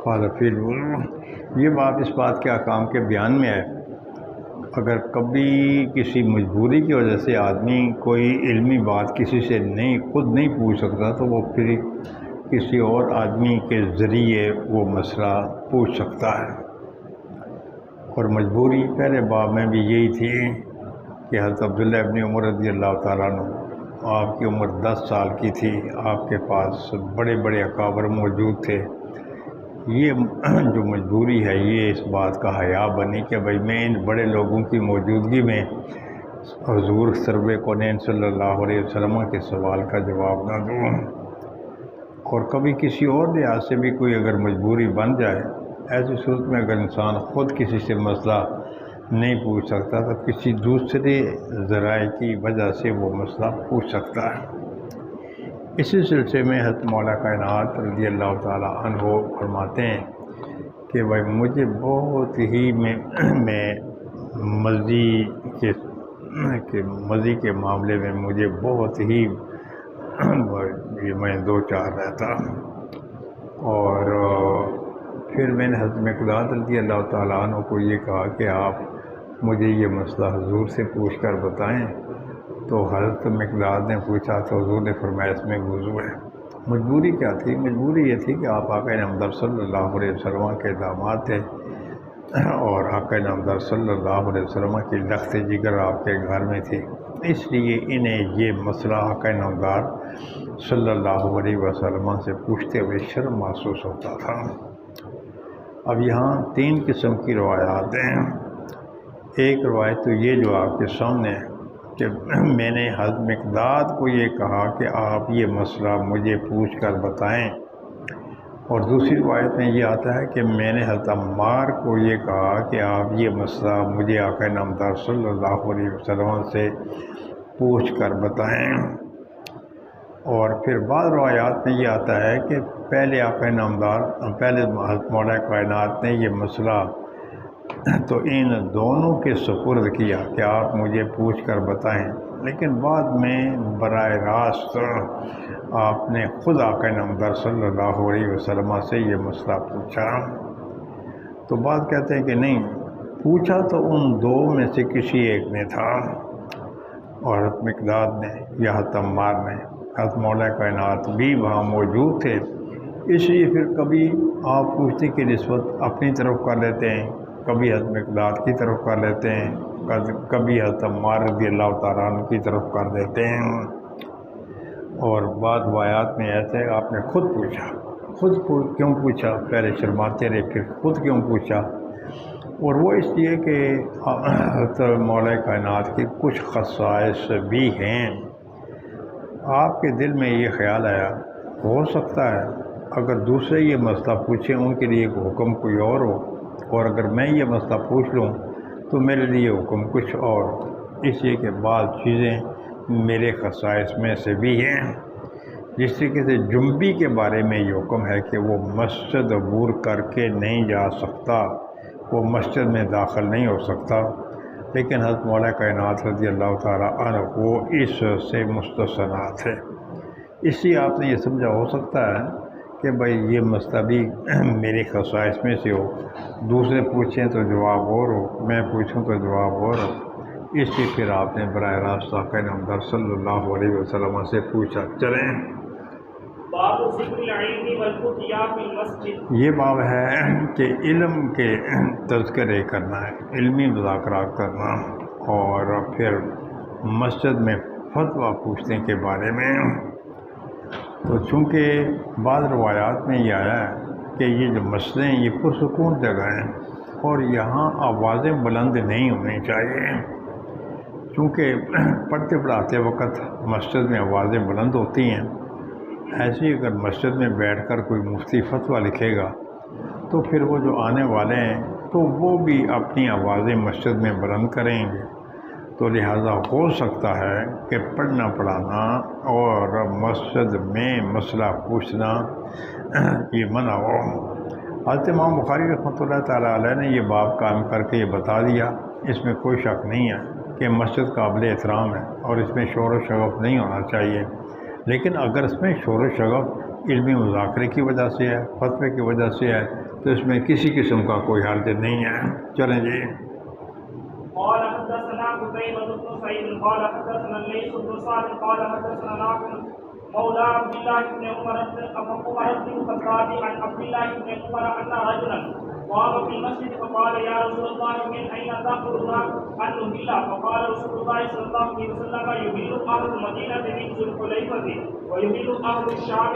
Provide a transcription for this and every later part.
قال فی الوضوء، یہ باب اس بات کے احکام کے بیان میں ہے اگر کبھی کسی مجبوری کی وجہ سے آدمی کوئی علمی بات کسی سے خود نہیں پوچھ سکتا تو وہ پھر کسی اور آدمی کے ذریعے وہ مسئلہ پوچھ سکتا ہے۔ اور مجبوری پہلے باب میں بھی یہی تھی کہ حضرت عبداللہ ابن عمر رضی اللہ تعالیٰ عنہ، آپ کی عمر 10 سال کی تھی، آپ کے پاس بڑے بڑے اکابر موجود تھے۔ یہ جو مجبوری ہے یہ اس بات کا حیا بنی کہ بھائی میں ان بڑے لوگوں کی موجودگی میں حضور سرور کونین صلی اللہ علیہ وسلم کے سوال کا جواب نہ دوں۔ اور کبھی کسی اور لحاظ سے بھی کوئی اگر مجبوری بن جائے، ایسی صورت میں اگر انسان خود کسی سے مسئلہ نہیں پوچھ سکتا تو کسی دوسرے ذرائع کی وجہ سے وہ مسئلہ پوچھ سکتا ہے۔ اسی سلسلے میں حضرت مولا کائنات رضی اللہ تعالیٰ عنہ فرماتے ہیں کہ بھائی مجھے بہت ہی میں مزی کے معاملے میں مجھے بہت ہی میں دو چار رہتا۔ اور پھر میں نے حضرت مقداد رضی اللہ تعالیٰ عنہ کو یہ کہا کہ آپ مجھے یہ مسئلہ حضور سے پوچھ کر بتائیں۔ تو حضرت مقداد نے پوچھا تو حضور نے فرمایا اس میں وضو ہے۔ مجبوری کیا تھی؟ مجبوری یہ تھی کہ آپ آقا نامدار صلی اللہ علیہ وسلم کے داماد تھے اور آقا نامدار صلی اللہ علیہ وسلم کی لخت جگر آپ کے گھر میں تھی، اس لیے انہیں یہ مسئلہ آقا نامدار صلی اللہ علیہ وسلم سے پوچھتے ہوئے شرم محسوس ہوتا تھا۔ اب یہاں 3 قسم کی روایات ہیں۔ ایک روایت تو یہ جو آپ کے سامنے ہے کہ میں نے حضرت مقداد کو یہ کہا کہ آپ یہ مسئلہ مجھے پوچھ کر بتائیں، اور دوسری روایت میں یہ آتا ہے کہ میں نے حضرت عمار کو یہ کہا کہ آپ یہ مسئلہ مجھے آقا نامدار صلی اللہ علیہ وسلم سے پوچھ کر بتائیں۔ اور پھر بعض روایات میں یہ آتا ہے کہ پہلے حضرت مولا کائنات نے یہ مسئلہ تو ان دونوں کے سپرد کیا کہ آپ مجھے پوچھ کر بتائیں، لیکن بعد میں براہ راست آپ نے خود آقا نامدار صلی اللہ علیہ وسلم سے یہ مسئلہ پوچھا۔ تو بعض کہتے ہیں کہ نہیں، پوچھا تو ان 2 میں سے کسی ایک نے تھا، اور حضرت مقداد نے یا حضرت عمار نے۔ حضرت مولا کائنات بھی وہاں موجود تھے، اس لیے پھر کبھی آپ پوچھنے کی نسبت اپنی طرف کر لیتے ہیں، کبھی حضرت مقداد کی طرف کر لیتے ہیں، کبھی حضرت عمار رضی اللہ تعالیٰ عنہ کی طرف کر دیتے ہیں۔ اور بعض روایات میں ایسے آپ نے خود پوچھا، کیوں پوچھا؟ پہلے شرماتے رہے پھر خود کیوں پوچھا؟ اور وہ اس لیے کہ حضرت مولا کائنات کی کچھ خصائص بھی ہیں۔ آپ کے دل میں یہ خیال آیا، ہو سکتا ہے اگر دوسرے یہ مسئلہ پوچھیں ان کے لیے حکم کوئی اور ہو، اور اگر میں یہ مسئلہ پوچھ لوں تو میرے لیے حکم کچھ اور، اس لیے کہ بعض چیزیں میرے خصائص میں سے بھی ہیں۔ جس طریقے سے جنبی کے بارے میں یہ حکم ہے کہ وہ مسجد عبور کر کے نہیں جا سکتا، وہ مسجد میں داخل نہیں ہو سکتا، لیکن حضرت مولا کائنات رضی اللہ تعالیٰ عنہ وہ اس سے مستثنیٰ تھے۔ اس لیے آپ نے یہ سمجھا ہو سکتا ہے کہ بھائی یہ مسئلہ بھی میرے خصائص میں سے ہو، دوسرے پوچھیں تو جواب اور ہو، میں پوچھوں تو جواب اور ہو، اس لیے پھر آپ نے براہ راست آقا نامدار صلی اللہ علیہ وسلم سے پوچھا۔ چلیں، باب ذکر العلم والفتیا فی المسجد، یہ باب ہے کہ علم کے تذکرے کرنا ہے، علمی مذاکرات کرنا، اور پھر مسجد میں فتویٰ پوچھنے کے بارے میں۔ تو چونکہ بعض روایات میں یہ آیا ہے کہ یہ جو مسئلے ہیں یہ پرسکون جگہ ہیں اور یہاں آوازیں بلند نہیں ہونی چاہیے، چونکہ پڑھتے پڑھاتے وقت مسجد میں آوازیں بلند ہوتی ہیں۔ ایسے ہی اگر مسجد میں بیٹھ کر کوئی مفتی فتویٰ لکھے گا تو پھر وہ جو آنے والے ہیں تو وہ بھی اپنی آوازیں مسجد میں بلند کریں گے، تو لہٰذا ہو سکتا ہے کہ پڑھنا پڑھانا اور مسجد میں مسئلہ پوچھنا یہ منع ہو۔ حضرت امام بخاری رحمۃ اللہ تعالیٰ علیہ نے یہ باب قائم کر کے یہ بتا دیا، اس میں کوئی شک نہیں ہے کہ مسجد قابل احترام ہے اور اس میں شور و شغف نہیں ہونا چاہیے، لیکن اگر اس میں شور و شغف علمی مذاکرے کی وجہ سے ہے، فتوے کی وجہ سے ہے، تو اس میں کسی قسم کا کوئی حرج نہیں ہے. چلیں جی. قال حدثنا قتيبة بن سعيد قال حدثنا الليث بن سعد قال حدثنا نافع مولى عبد الله بن عمر بن الخطاب عن عبد الله بن عمر أن رجلا قام في المسجد فقال يا رسول الله من أين تأمرنا أن نهل؟ فقال رسول الله صلى الله عليه وسلم يهل أهل المدينة من ذي الحليفة ويهل أهل الشام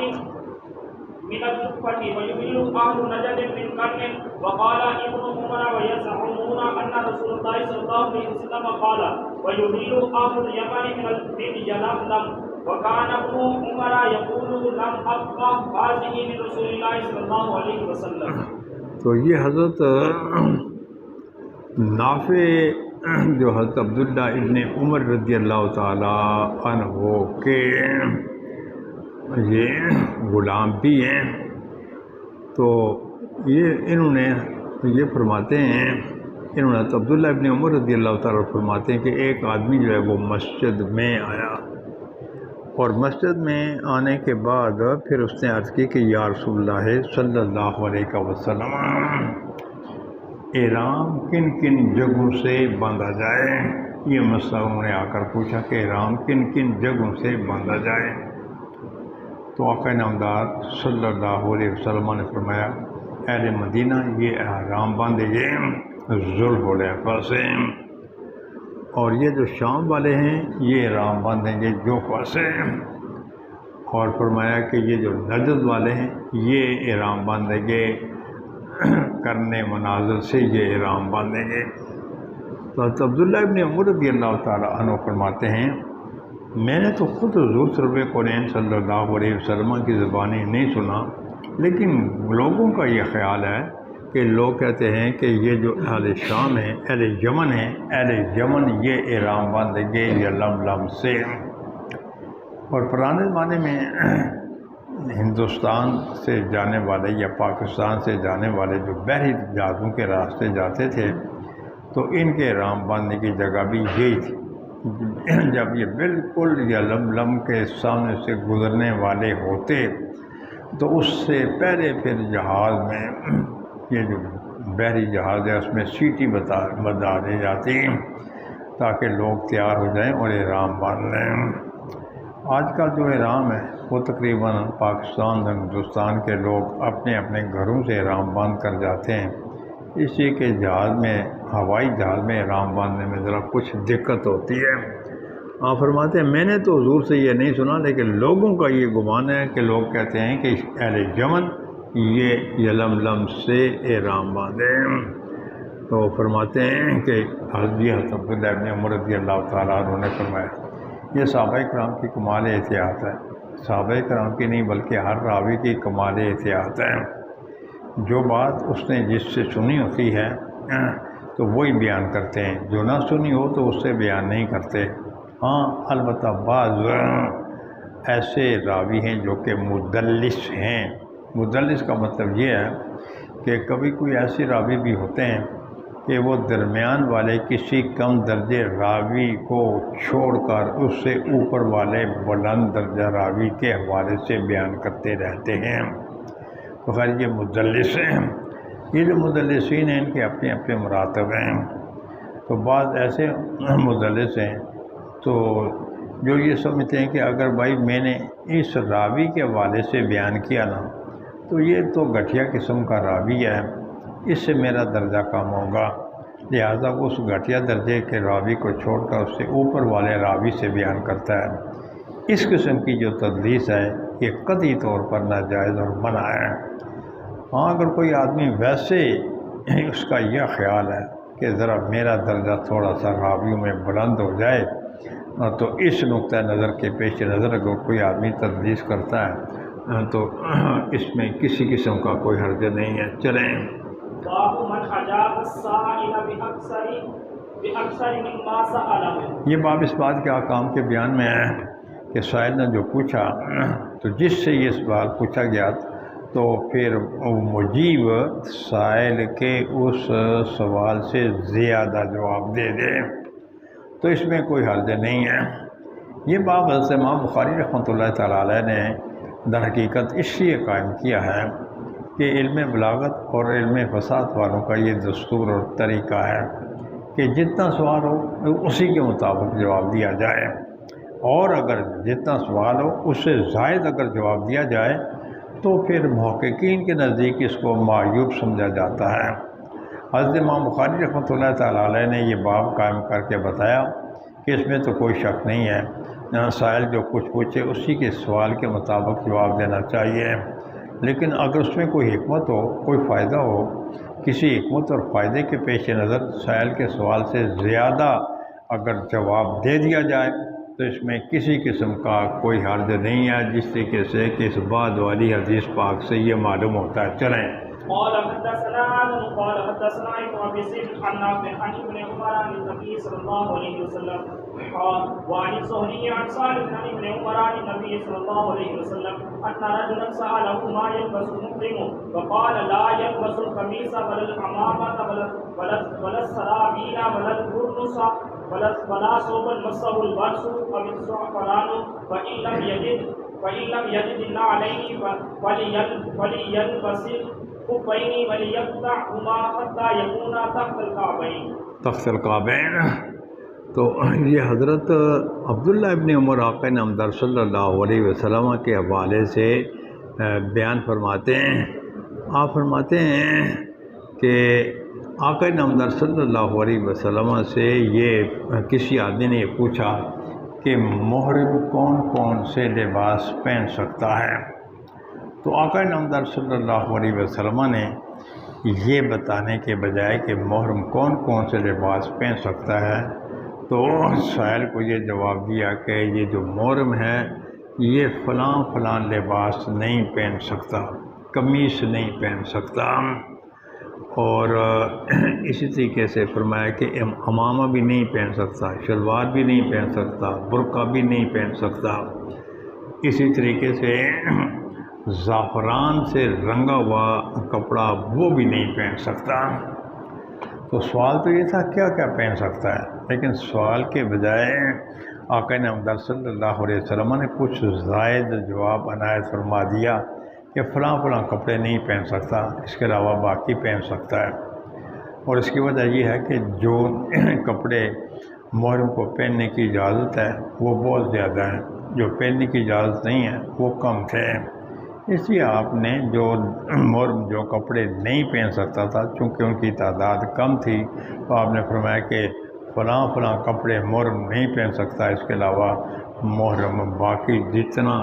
من الجحفة ويهل أهل نجد من قرن. وقال ابن عمر ويزعمون أن رسول الله صلى الله عليه وسلم قال ويهل أهل اليمن من يلملم. وكان ابن عمر يقول لم أفقه هذه من رسول الله صلى الله عليه وسلم. تو یہ حضرت نافع جو حضرت عبداللہ ابن عمر رضی اللہ تعالی عنہ کے یہ غلام بھی ہیں، تو یہ انہوں نے یہ فرماتے ہیں، انہوں نے عبداللہ ابن عمر رضی اللہ تعالیٰ فرماتے ہیں کہ ایک آدمی جو ہے وہ مسجد میں آیا، اور مسجد میں آنے کے بعد پھر اس نے عرض کی کہ یا رسول اللہ صلی اللہ علیہ وسلم، احرام کن کن جگہوں سے باندھا جائے؟ یہ مسئلہ انہوں نے آ کر پوچھا کہ احرام کن کن جگہوں سے باندھا جائے؟ تو آقا نامدار صلی اللہ علیہ وسلم نے فرمایا اہل مدینہ یہ احرام باندھیں گے ذوالحلیفہ سے، اور یہ جو شام والے ہیں یہ احرام باندھیں گے جوفہ سے، اور فرمایا کہ یہ جو نجد والے ہیں یہ احرام باندھیں گے کرنے منازل سے، یہ احرام باندھیں گے. تو عبداللہ ابن عمر رضی اللہ تعالیٰ عنہ فرماتے ہیں میں نے تو خود حضور کونین صلی اللہ علیہ وسلم کی زبانی نہیں سنا، لیکن لوگوں کا یہ خیال ہے کہ لوگ کہتے ہیں کہ یہ جو اہل شام ہیں، اہل یمن ہیں، اہل یمن یہ احرام باندھیں گے یلملم سے. اور پرانے زمانے میں ہندوستان سے جانے والے یا پاکستان سے جانے والے جو بحری جہازوں کے راستے جاتے تھے تو ان کے احرام باندھنے کی جگہ بھی یہی تھی. جب یہ بالکل یلملم کے سامنے سے گزرنے والے ہوتے تو اس سے پہلے پھر جہاز میں یہ جو بحری جہاز ہے اس میں سیٹی بتا دی جاتی تاکہ لوگ تیار ہو جائیں اور احرام باندھ لیں. آج کا جو احرام ہے وہ تقریباً پاکستان اور ہندوستان کے لوگ اپنے اپنے گھروں سے احرام باندھ کر جاتے ہیں، اس لیے کہ جہاز میں ہوائی جہاز میں احرام باندھنے میں ذرا کچھ دقت ہوتی ہے. آپ فرماتے ہیں میں نے تو حضور سے یہ نہیں سنا، لیکن لوگوں کا یہ گمان ہے کہ لوگ کہتے ہیں کہ اہل یمن یہ یلملم سے احرام باندھیں. تو فرماتے ہیں کہ حضرت عبداللہ ابن عمر رضی اللہ تعالیٰ عنہ نے فرمایا یہ صحابہ کرام کی کمال احتیاط ہے، صحابہ کرام کی نہیں بلکہ ہر راوی کی کمال احتیاط ہے. جو بات اس نے جس سے سنی ہوتی ہے تو وہی بیان کرتے ہیں، جو نہ سنی ہو تو اس سے بیان نہیں کرتے. ہاں البتہ بعض ایسے راوی ہیں جو کہ مدلس ہیں. مدلس کا مطلب یہ ہے کہ کبھی کوئی ایسے راوی بھی ہوتے ہیں کہ وہ درمیان والے کسی کم درجے راوی کو چھوڑ کر اس سے اوپر والے بلند درجہ راوی کے حوالے سے بیان کرتے رہتے ہیں. تو خیر یہ مدلس ہیں. یہ جو مدلسین ہیں ان کے اپنے اپنے مراتب ہیں. تو بعض ایسے مدلس ہیں تو جو یہ سمجھتے ہیں کہ اگر بھائی میں نے اس راوی کے حوالے سے بیان کیا نا تو یہ تو گھٹیا قسم کا راوی ہے، اس سے میرا درجہ کم ہوگا، لہذا وہ اس گھٹیا درجے کے راوی کو چھوڑ کر اس سے اوپر والے راوی سے بیان کرتا ہے. اس قسم کی جو تدلیس ہے یہ قطعی طور پر ناجائز اور منع ہے. ہاں اگر کوئی آدمی ویسے اس کا یہ خیال ہے کہ ذرا میرا درجہ تھوڑا سا راویوں میں بلند ہو جائے تو اس نقطہ نظر کے پیش نظر اگر کوئی آدمی تدلیس کرتا ہے تو اس میں کسی قسم کا کوئی حرج نہیں ہے. چلیں باب من اجاب السائل باکثر مما سأله. یہ باب اس بات کے احکام کے بیان میں ہے کہ سائل نے جو پوچھا تو جس سے یہ سوال پوچھا گیا تو پھر مجیب سائل کے اس سوال سے زیادہ جواب دے دے تو اس میں کوئی حرج نہیں ہے. یہ باب حضرت امام بخاری رحمۃ اللہ تعالیٰ علیہ نے در حقیقت اس لیے قائم کیا ہے کہ علم بلاغت اور علم فصاحت والوں کا یہ دستور اور طریقہ ہے کہ جتنا سوال ہو اسی کے مطابق جواب دیا جائے، اور اگر جتنا سوال ہو اس سے زائد اگر جواب دیا جائے تو پھر محققین کے نزدیک اس کو معیوب سمجھا جاتا ہے۔ حضرت امام بخاری رحمۃ اللہ تعالیٰ علیہ نے یہ باب قائم کر کے بتایا کہ اس میں تو کوئی شک نہیں ہے، سائل جو کچھ پوچھے اسی کے سوال کے مطابق جواب دینا چاہیے، لیکن اگر اس میں کوئی حکمت ہو، کوئی فائدہ ہو، کسی حکمت اور فائدے کے پیش نظر سائل کے سوال سے زیادہ اگر جواب دے دیا جائے تو اس میں کسی قسم کا کوئی حرج نہیں ہے، جس طریقے سے کہ اس بعد والی حدیث پاک سے یہ معلوم ہوتا ہے۔ چلیں۔ قال حدثنا آدم قال حدثنا ابن ابي سعيد عن نافع عن ابن عمر عن النبي صلى الله عليه وسلم قال وعن الزهري عن سالم عن ابن عمر عن النبي صلى الله عليه وسلم ان رجلا سأله ما يلبس المحرم فقال لا يلبس القميص ولا العمامة ولا السراويل ولا البرنس ولا ثوبا مسه البرص او الزعفران فإن لم يجد النعلين فليلبس الخفين وليقطعهما حتى يكونا تحت الكعبين۔ تو یہ حضرت عبداللہ ابن عمر آقا نامدار صلی اللہ علیہ وسلم کے حوالے سے بیان فرماتے ہیں۔ آپ فرماتے ہیں کہ آقا نامدار صلی اللہ علیہ وسلم سے یہ کسی آدمی نے یہ پوچھا کہ محرم کون کون سے لباس پہن سکتا ہے، تو آقا نامدار صلی اللہ علیہ وسلم نے یہ بتانے کے بجائے کہ محرم کون کون سے لباس پہن سکتا ہے تو سائل کو یہ جواب دیا کہ یہ جو محرم ہے یہ فلاں فلاں لباس نہیں پہن سکتا، قمیص نہیں پہن سکتا، اور اسی طریقے سے فرمایا کہ عمامہ بھی نہیں پہن سکتا، شلوار بھی نہیں پہن سکتا، برقع بھی نہیں پہن سکتا، اسی طریقے سے زعفران سے رنگا ہوا کپڑا وہ بھی نہیں پہن سکتا۔ تو سوال تو یہ تھا کیا کیا پہن سکتا ہے، لیکن سوال کے بجائے آقا نامدار صلی اللہ علیہ وسلم نے کچھ زائد جواب عنایت فرما دیا کہ فلاں فلاں کپڑے نہیں پہن سکتا، اس کے علاوہ باقی پہن سکتا ہے، اور اس کی وجہ یہ ہے کہ جو کپڑے محرم کو پہننے کی اجازت ہے وہ بہت زیادہ ہیں، جو پہننے کی اجازت نہیں ہے وہ کم تھے، اس لیے آپ نے جو محرم جو کپڑے نہیں پہن سکتا تھا چونکہ ان کی تعداد کم تھی تو آپ نے فرمایا کہ فلاں فلاں کپڑے محرم نہیں پہن سکتا، اس کے علاوہ محرم باقی جتنا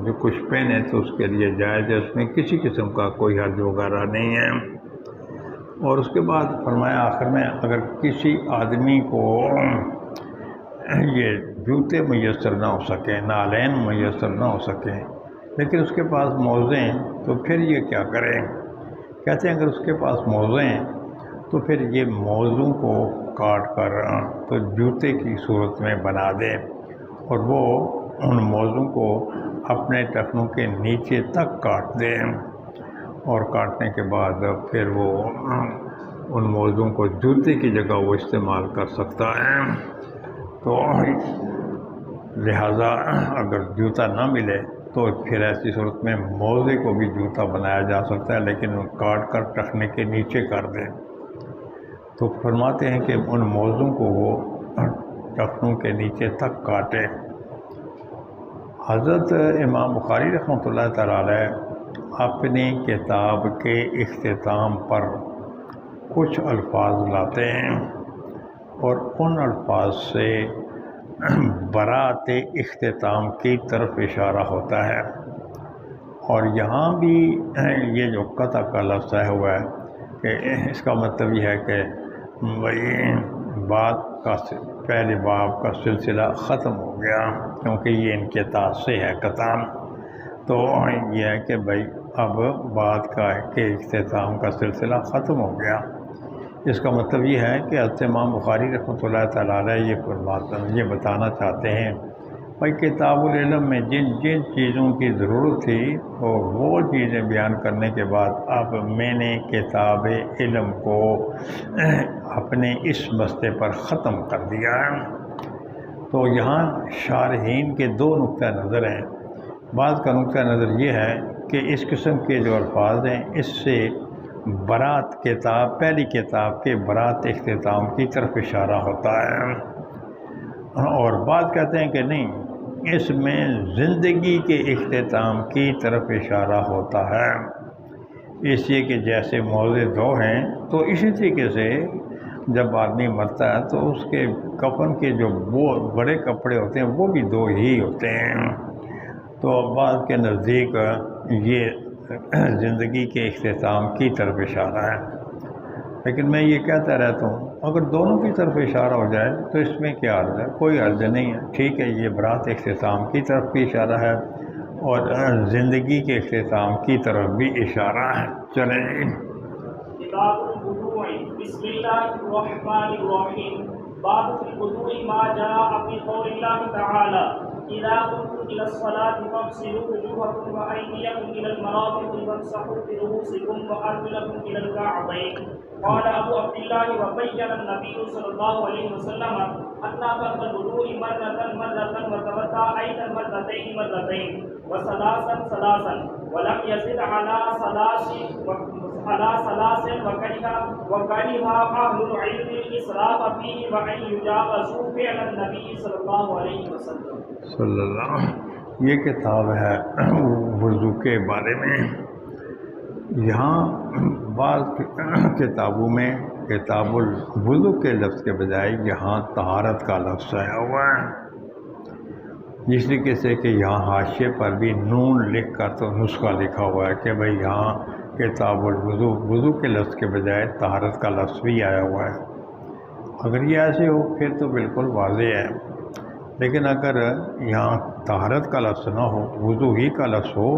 جو کچھ پہنے تو اس کے لیے جائز ہے، اس میں کسی قسم کا کوئی حرج وغیرہ نہیں ہے۔ اور اس کے بعد فرمایا آخر میں اگر کسی آدمی کو یہ جوتے میسر نہ ہو سکے، نالین میسر نہ ہو سکے، لیکن اس کے پاس موزے ہیں تو پھر یہ کیا کرے؟ کہتے ہیں اگر اس کے پاس موزے ہیں تو پھر یہ موزوں کو کاٹ کر تو جوتے کی صورت میں بنا دے، اور وہ ان موزوں کو اپنے ٹخنوں کے نیچے تک کاٹ دے، اور کاٹنے کے بعد پھر وہ ان موزوں کو جوتے کی جگہ وہ استعمال کر سکتا ہے۔ تو لہٰذا اگر جوتا نہ ملے تو پھر ایسی صورت میں موزے کو بھی جوتا بنایا جا سکتا ہے، لیکن کاٹ کر ٹخنے کے نیچے کر دے۔ تو فرماتے ہیں کہ ان موزوں کو وہ ٹخنوں کے نیچے تک کاٹے۔ حضرت امام بخاری رحمۃ اللہ تعالیٰ علیہ اپنی کتاب کے اختتام پر کچھ الفاظ لاتے ہیں اور ان الفاظ سے برات اختتام کی طرف اشارہ ہوتا ہے، اور یہاں بھی یہ جو قطع کا لفظ ہے ہوا ہے کہ اس کا مطلب یہ ہے کہ بھائی بات کا پہلے باب کا سلسلہ ختم ہو گیا، کیونکہ یہ انقطاع سے ہے قطع، تو یہ ہے کہ بھائی اب بات کا کہ اختتام کا سلسلہ ختم ہو گیا۔ اس کا مطلب یہ ہے کہ حضرت امام بخاری رحمۃ اللہ تعالیٰ علیہ یہ بتانا چاہتے ہیں بھائی کتاب العلم میں جن جن چیزوں کی ضرورت تھی وہ چیزیں بیان کرنے کے بعد اب میں نے کتاب علم کو اپنے اس مسئلے پر ختم کر دیا ہے۔ تو یہاں شارحین کے دو نقطہ نظر ہیں۔ بعض کا نقطہ نظر یہ ہے کہ اس قسم کے جو الفاظ ہیں اس سے برات کتاب، پہلی کتاب کے برات اختتام کی طرف اشارہ ہوتا ہے، اور بعض کہتے ہیں کہ نہیں، اس میں زندگی کے اختتام کی طرف اشارہ ہوتا ہے، اس لیے کہ جیسے موضع دو ہیں تو اسی طریقے سے جب آدمی مرتا ہے تو اس کے کفن کے جو وہ بڑے کپڑے ہوتے ہیں وہ بھی دو ہی ہوتے ہیں، تو بعض کے نزدیک یہ زندگی کے اختتام کی طرف اشارہ ہے، لیکن میں یہ کہتا رہتا ہوں اگر دونوں کی طرف اشارہ ہو جائے تو اس میں کیا عرض ہے، کوئی عرض نہیں ہے، ٹھیک ہے، یہ برات اختتام کی طرف بھی اشارہ ہے اور زندگی کے اختتام کی طرف بھی اشارہ ہے۔ چلیں کتاب الوضوء، بسم اللہ الرحمن الرحیم، باب الوضوء ما جاء فی قول اللہ تعالی اذا قمتم الى الصلاة فاغسلوا وجوهكم وايديكم الى المرافق وامسحوا برؤوسكم وارجلكم الى الكعبين۔ قال ابو عبد الله وبين النبي صلى الله عليه وسلم ان فرض الوضوء مرة وتوضا ايضا مرتين وثلاثا ولم يزد على ثلاث وكره اهل العلم الاسراف فيه وان يجاوزوا فعل النبي صلى الله عليه وسلم۔ صلی اللہ، یہ کتاب ہے وضو کے بارے میں۔ یہاں بعض کتابوں میں کتاب الوضو کے لفظ کے بجائے یہاں طہارت کا لفظ آیا ہوا ہے، جس طریقے سے کہ یہاں حاشیے پر بھی نون لکھ کر تو نسخہ لکھا ہوا ہے کہ بھئی یہاں کتاب الوضو، وضو کے لفظ کے بجائے طہارت کا لفظ بھی آیا ہوا ہے۔ اگر یہ ایسے ہو پھر تو بالکل واضح ہے، لیکن اگر یہاں طہارت کا لفظ نہ ہو، وضو ہی کا لفظ ہو،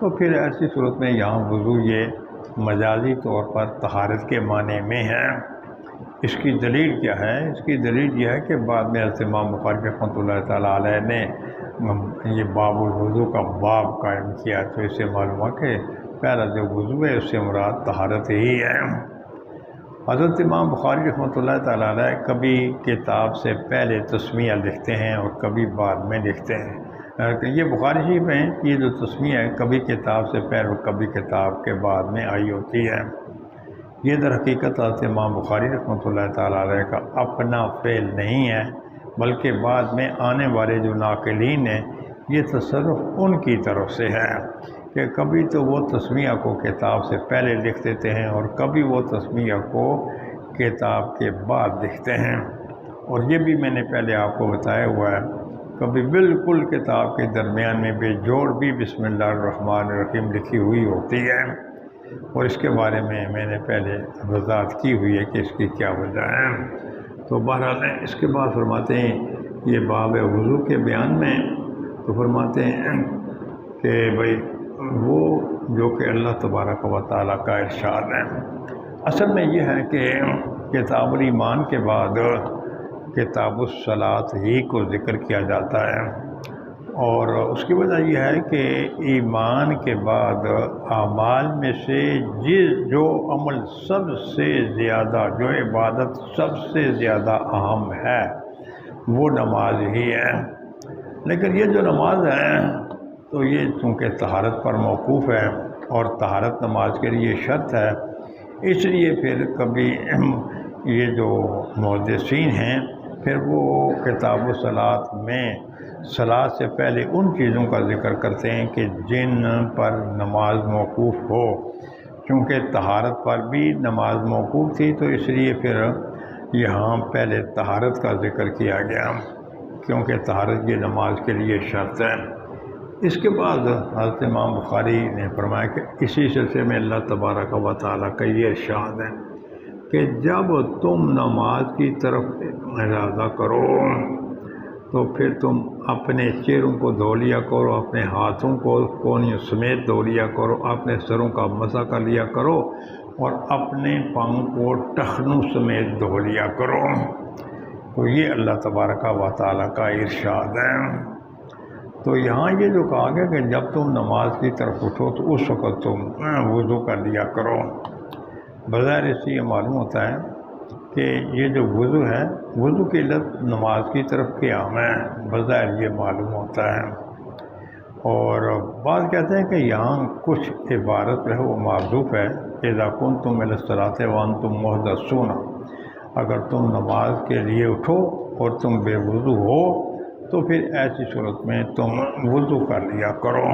تو پھر ایسی صورت میں یہاں وضو یہ مجازی طور پر طہارت کے معنی میں ہے۔ اس کی دلیل کیا ہے؟ اس کی دلیل یہ ہے کہ بعد میں حضرت امام بخاری رحمۃ اللہ تعالیٰ علیہ نے یہ باب الوضو کا باب قائم کیا، تو اس سے معلوم ہے کہ پہلا جو وضو ہے اس سے مراد طہارت ہی ہے۔ حضرت امام بخاری رحمۃ اللہ تعالیٰ علیہ کبھی کتاب سے پہلے تسمیہ لکھتے ہیں اور کبھی بعد میں لکھتے ہیں۔ یہ بخاری شریف میں یہ جو تسمیہ ہے کبھی کتاب سے پہلے اور کبھی کتاب کے بعد میں آئی ہوتی ہے۔ یہ در حقیقت حضرت امام بخاری رحمۃ اللہ تعالیٰ علیہ کا اپنا فعل نہیں ہے، بلکہ بعد میں آنے والے جو ناقلین ہیں یہ تصرف ان کی طرف سے ہے کہ کبھی تو وہ تسمیہ کو کتاب سے پہلے لکھ دیتے ہیں اور کبھی وہ تسمیہ کو کتاب کے بعد لکھتے ہیں، اور یہ بھی میں نے پہلے آپ کو بتایا ہوا ہے، کبھی بالکل کتاب کے درمیان میں بے جوڑ بھی بسم اللہ الرحمن الرحیم لکھی ہوئی ہوتی ہے، اور اس کے بارے میں نے پہلے وضاحت کی ہوئی ہے کہ اس کی کیا وجہ ہے۔ تو بہرحال اس کے بعد فرماتے ہیں یہ باب وضو کے بیان میں، تو فرماتے ہیں کہ بھئی وہ جو کہ اللہ تبارک و تعالیٰ کا ارشاد ہے، اصل میں یہ ہے کہ کتاب الایمان کے بعد کتاب الصلاۃ ہی کو ذکر کیا جاتا ہے، اور اس کی وجہ یہ ہے کہ ایمان کے بعد اعمال میں سے جو عمل سب سے زیادہ، جو عبادت سب سے زیادہ اہم ہے وہ نماز ہی ہے، لیکن یہ جو نماز ہے تو یہ چونکہ طہارت پر موقوف ہے اور طہارت نماز کے لیے شرط ہے، اس لیے پھر کبھی یہ جو محدثین ہیں پھر وہ کتاب الصلاۃ میں صلاۃ سے پہلے ان چیزوں کا ذکر کرتے ہیں کہ جن پر نماز موقوف ہو، چونکہ طہارت پر بھی نماز موقوف تھی تو اس لیے پھر یہاں پہلے طہارت کا ذکر کیا گیا، کیونکہ طہارت یہ نماز کے لیے شرط ہے۔ اس کے بعد حضرت امام بخاری نے فرمایا کہ اسی سلسلے میں اللہ تبارک و تعالیٰ کا یہ ارشاد ہے کہ جب تم نماز کی طرف ارادہ کرو تو پھر تم اپنے چہروں کو دھو لیا کرو، اپنے ہاتھوں کو کونیوں سمیت دھو لیا کرو، اپنے سروں کا مسح کر لیا کرو اور اپنے پاؤں کو ٹخنوں سمیت دھو لیا کرو۔ تو یہ اللہ تبارک و تعالیٰ کا ارشاد ہے۔ تو یہاں یہ جو کہا گیا کہ جب تم نماز کی طرف اٹھو تو اس وقت تم وضو کر لیا کرو، بظاہر اس سے یہ معلوم ہوتا ہے کہ یہ جو وضو ہے، وضو کی لفظ نماز کی طرف قیام ہے، بظاہر یہ معلوم ہوتا ہے، اور بعض کہتے ہیں کہ یہاں کچھ عبارت ہے وہ معذوف ہے، اذا کنتم الی الصلاۃ وانتم محدثون، اگر تم نماز کے لیے اٹھو اور تم بے وضو ہو تو پھر ایسی صورت میں تم وضو کر لیا کرو۔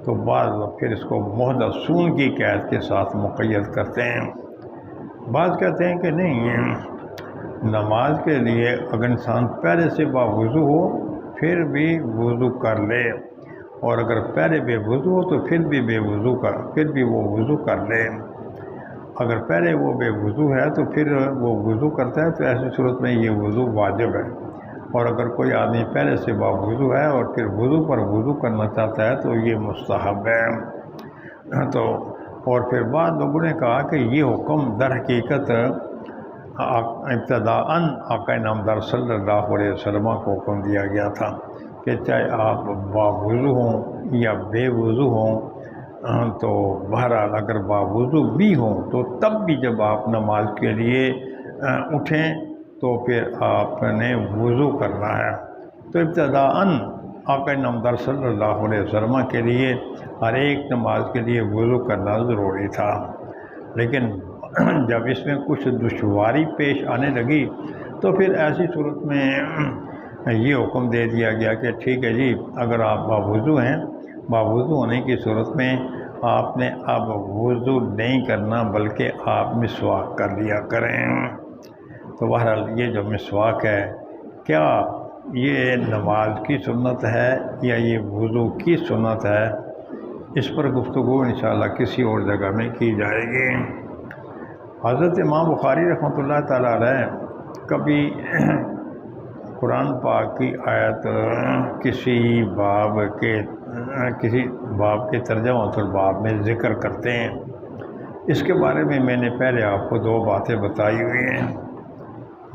تو بعض پھر اس کو محدثون کی قید کے ساتھ مقید کرتے ہیں۔ بعض کہتے ہیں کہ نہیں، نماز کے لیے اگر انسان پہلے سے باوضو ہو پھر بھی وضو کر لے، اور اگر پہلے بے وضو ہو تو پھر بھی وہ وضو کر لے۔ اگر پہلے وہ بے وضو ہے تو پھر وہ وضو کرتا ہے تو ایسی صورت میں یہ وضو واجب ہے، اور اگر کوئی آدمی پہلے سے باوضو ہے اور پھر وضو پر وضو کرنا چاہتا ہے تو یہ مستحب ہے۔ تو اور پھر بعد لوگوں نے کہا کہ یہ حکم در حقیقت ابتداءً آقا نامدار صلی اللہ علیہ وسلم کو حکم دیا گیا تھا کہ چاہے آپ باوضو ہوں یا بے وضو ہوں، تو بہرحال اگر باوضو بھی ہوں تو تب بھی جب آپ نماز کے لیے اٹھیں تو پھر آپ نے وضو کرنا ہے۔ تو ابتداءً آقا نامدار صلی اللہ علیہ وسلم کے لیے ہر ایک نماز کے لیے وضو کرنا ضروری تھا، لیکن جب اس میں کچھ دشواری پیش آنے لگی تو پھر ایسی صورت میں یہ حکم دے دیا گیا کہ ٹھیک ہے جی، اگر آپ باوضو ہیں، باوضو ہونے کی صورت میں آپ نے اب وضو نہیں کرنا بلکہ آپ مسواک کر لیا کریں۔ تو بہرحال یہ جو مسواک ہے، کیا یہ نماز کی سنت ہے یا یہ وضو کی سنت ہے، اس پر گفتگو انشاءاللہ کسی اور جگہ میں کی جائے گی۔ حضرت امام بخاری رحمۃ اللہ تعالیٰ علیہ کبھی قرآن پاک کی آیت کسی باب کے ترجمہ الباب میں ذکر کرتے ہیں۔ اس کے بارے میں نے پہلے آپ کو دو باتیں بتائی ہوئی ہیں،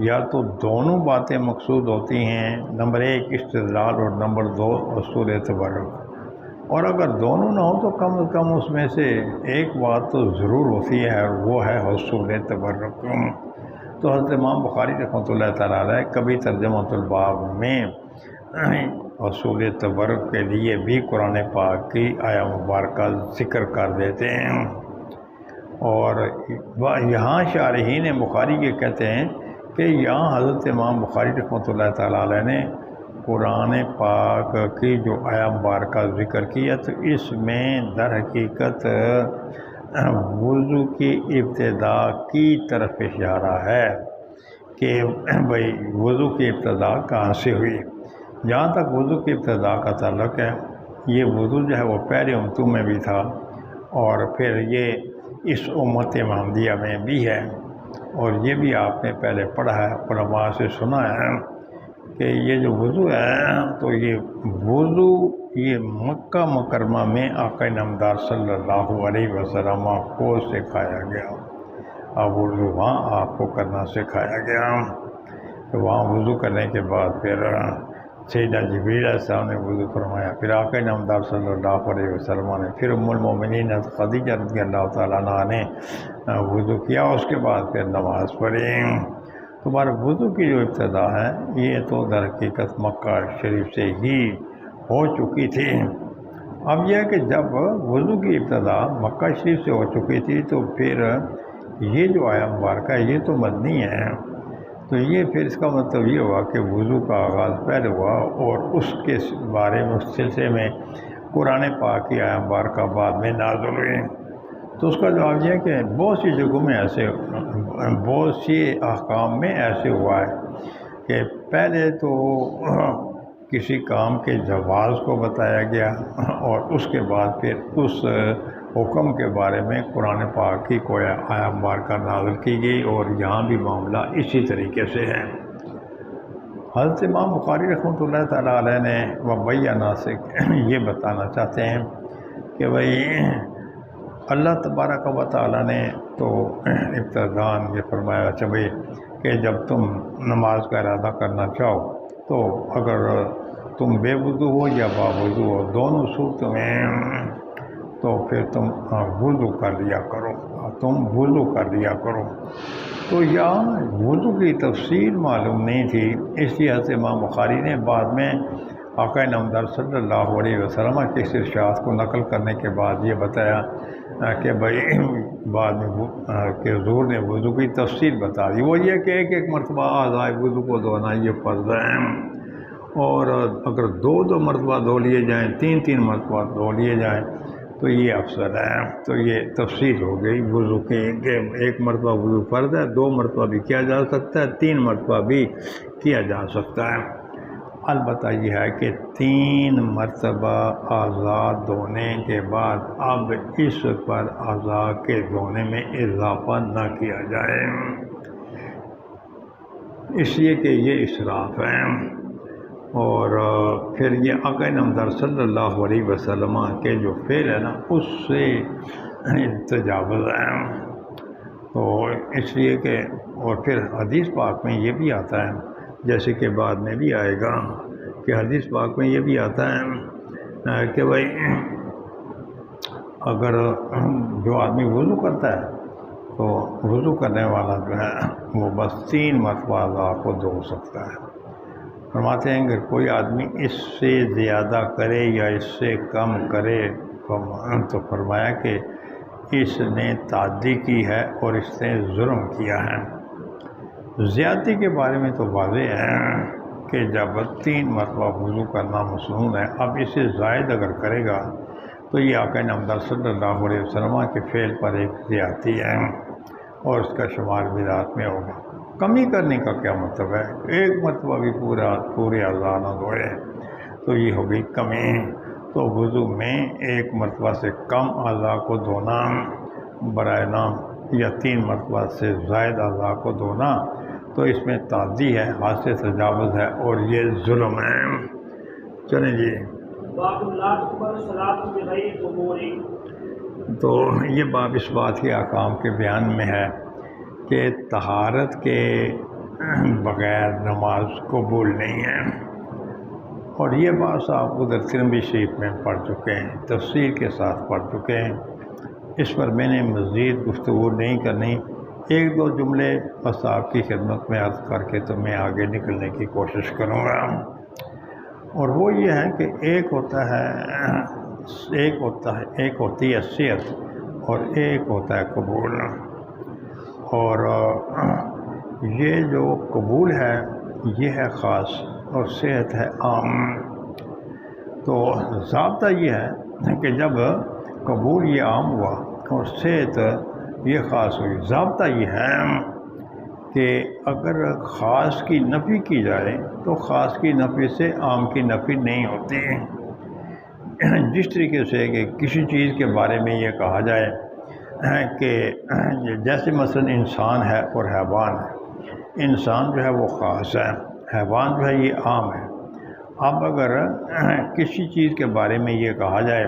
یا تو دونوں باتیں مقصود ہوتی ہیں، نمبر ایک استدلال اور نمبر دو حصول تبرک، اور اگر دونوں نہ ہو تو کم از کم اس میں سے ایک بات تو ضرور ہوتی ہے اور وہ ہے حصول تبرک۔ تو حضرت امام بخاری رحمۃ اللہ تعالیٰ علیہ کبھی ترجمہ الباب میں حصول تبرک کے لیے بھی قرآن پاک کی آیہ مبارکہ ذکر کر دیتے ہیں، اور یہاں شارحین بخاری یہ کہتے ہیں کہ یہاں حضرت امام بخاری رحمۃ اللہ تعالیٰ علیہ نے قرآن پاک کی جو آیہ مبارکہ ذکر کی ہے تو اس میں در حقیقت وضو کی ابتدا کی طرف اشارہ ہے کہ بھئی وضو کی ابتدا کہاں سے ہوئی۔ جہاں تک وضو کی ابتدا کا تعلق ہے، یہ وضو جو ہے وہ پہلے امتوں میں بھی تھا اور پھر یہ اس امت محمدیہ میں بھی ہے، اور یہ بھی آپ نے پہلے پڑھا ہے، علماء سے سنا ہے کہ یہ جو وضو ہے تو یہ وضو یہ مکہ مکرمہ میں آقا نامدار صلی اللہ علیہ وسلم کو سکھایا گیا، اب وضو وہاں آپ کو کرنا سکھایا گیا۔ تو وہاں وضو کرنے کے بعد پھر سیدنا جبریل علیہ السلام نے وضو فرمایا، پھر آقا نامدار صلی اللہ علیہ وسلم نے، پھر ام المومنین خدیجہ رضی اللہ تعالیٰ عنہا نے وضو کیا، اس کے بعد پھر نماز پڑھی۔ تمہارے وضو کی جو ابتدا ہے یہ تو در حقیقت مکہ شریف سے ہی ہو چکی تھی۔ اب یہ ہے کہ جب وضو کی ابتدا مکہ شریف سے ہو چکی تھی تو پھر یہ جو آیہ مبارکہ ہے یہ تو مدنی ہے، تو یہ پھر اس کا مطلب یہ ہوا کہ وضو کا آغاز پہلے ہوا اور اس کے بارے میں اس سلسلے میں قرآن پاک کی آیہ مبارکہ بعد میں نازل ہوئی۔ تو اس کا جواب یہ ہے کہ بہت سی جگہوں میں ایسے، بہت سی احکام میں ایسے ہوا ہے کہ پہلے تو کسی کام کے جواز کو بتایا گیا اور اس کے بعد پھر اس حکم کے بارے میں قرآن پاک کی کوئی آیہ مبارکہ نازل کی گئی، اور یہاں بھی معاملہ اسی طریقے سے ہے۔ حضرت امام بخاری رحمۃ اللہ تعالیٰ علیہ نے مبینہ سے یہ بتانا چاہتے ہیں کہ بھئی اللہ تبارک و تعالیٰ نے تو ابتداً یہ فرمایا اچھا بھئی کہ جب تم نماز کا ارادہ کرنا چاہو تو اگر تم بے وضو ہو یا باوضو ہو، دونوں صورتوں میں تو پھر تم وضو کر لیا کرو، تو یہاں وضو کی تفصیل معلوم نہیں تھی، اس لیے حضرت امام بخاری نے بعد میں آقا نامدار صلی اللہ علیہ وسلم کے اس ارشاد کو نقل کرنے کے بعد یہ بتایا کہ بھائی بعد میں کہ حضور نے وضو کی تفصیل بتا دی، وہ یہ کہ ایک مرتبہ اعضاء وضو کو دھونا یہ فرض ہے، اور اگر دو مرتبہ دھو لیے جائیں، تین مرتبہ دھو لیے جائیں تو یہ افضل ہے۔ تو یہ تفصیل ہو گئی وضو کی کہ ایک مرتبہ وضو فرض ہے، 2 مرتبہ بھی کیا جا سکتا ہے، 3 مرتبہ بھی کیا جا سکتا ہے۔ البتہ یہ ہے کہ 3 مرتبہ اعضاء دھونے کے بعد اب اس پر اعضاء کے دھونے میں اضافہ نہ کیا جائے، اس لیے کہ یہ اسراف ہے، اور پھر یہ آقا نامدار صلی اللہ علیہ وسلم کے جو فعل ہے نا اس سے تجاوز ہے۔ تو اس لیے کہ اور پھر حدیث پاک میں یہ بھی آتا ہے، جیسے کہ بعد میں بھی آئے گا کہ حدیث پاک میں یہ بھی آتا ہے کہ بھائی اگر جو آدمی وضو کرتا ہے تو وضو کرنے والا جو ہے وہ بس 3 مرتبہ اعضاء کو دھو سکتا ہے۔ فرماتے ہیں کہ کوئی آدمی اس سے زیادہ کرے یا اس سے کم کرے تو فرمایا کہ اس نے تعدی کی ہے اور اس نے ظلم کیا ہے۔ زیادتی کے بارے میں تو واضح ہے کہ جب 3 مرتبہ وضو کرنا مسنون ہے، اب اسے زائد اگر کرے گا تو یہ آقا نامدار صلی اللہ علیہ وسلم کے فعل پر ایک زیادتی ہے اور اس کا شمار بدعت میں ہوگا۔ کمی کرنے کا کیا مطلب ہے؟ 1 مرتبہ بھی پورے اعضاء نہ دھوئے تو یہ ہوگی کمی۔ تو وضو میں 1 مرتبہ سے کم اعضاء کو دھونا برائے نام یا 3 مرتبہ سے زائد اعضاء کو دھونا تو اس میں تعدی ہے، حد سے تجاوز ہے اور یہ ظلم ہے۔ چلیں جی، تو یہ باب اس بات کے احکام کے بیان میں ہے کہ طہارت کے بغیر نماز قبول نہیں ہے، اور یہ بات آپ ادھر ترمذی شریف میں پڑھ چکے ہیں، تفصیل کے ساتھ پڑھ چکے ہیں، اس پر میں نے مزید گفتگو نہیں کرنی۔ 1-2 جملے بس آپ کی خدمت میں عرض کر کے تو میں آگے نکلنے کی کوشش کروں گا، اور وہ یہ ہے کہ ایک ہوتی ہے صحت اور ایک ہوتا ہے قبول، اور یہ جو قبول ہے یہ ہے خاص اور صحت ہے عام۔ تو ضابطہ یہ ہے کہ جب قبول یہ عام ہوا اور صحت یہ خاص ہوئی، ضابطہ یہ ہے کہ اگر خاص کی نفی کی جائے تو خاص کی نفی سے عام کی نفی نہیں ہوتی۔ جس طریقے سے کہ کسی چیز کے بارے میں یہ کہا جائے کہ جیسے مثلا انسان ہے اور حیوان ہے، انسان جو ہے وہ خاص ہے، حیوان جو ہے یہ عام ہے۔ اب اگر کسی چیز کے بارے میں یہ کہا جائے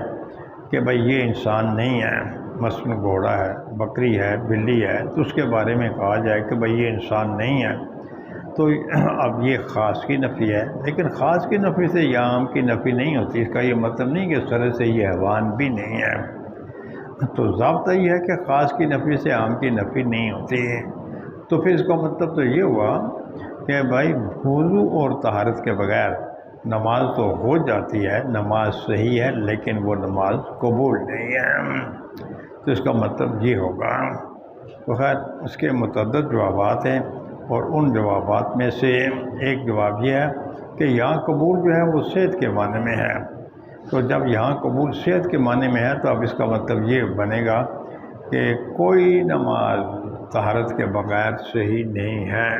کہ بھئی یہ انسان نہیں ہے، مثلا گھوڑا ہے، بکری ہے، بلی ہے، تو اس کے بارے میں کہا جائے کہ بھئی یہ انسان نہیں ہے، تو اب یہ خاص کی نفی ہے، لیکن خاص کی نفی سے یا عام کی نفی نہیں ہوتی۔ اس کا یہ مطلب نہیں کہ سرے سے یہ حیوان بھی نہیں ہے۔ تو ضابطہ یہ ہے کہ خاص کی نفی سے عام کی نفی نہیں ہوتی ہے۔ تو پھر اس کا مطلب تو یہ ہوا کہ بھائی وضو اور طہارت کے بغیر نماز تو ہو جاتی ہے، نماز صحیح ہے، لیکن وہ نماز قبول نہیں ہے۔ تو اس کا مطلب یہ ہوگا۔ تو خیر اس کے متعدد جوابات ہیں، اور ان جوابات میں سے ایک جواب یہ ہے کہ یہاں قبول جو ہے وہ صحت کے معنی میں ہے۔ تو جب یہاں قبول صحت کے معنی میں ہے تو اب اس کا مطلب یہ بنے گا کہ کوئی نماز طہارت کے بغیر صحیح نہیں ہے۔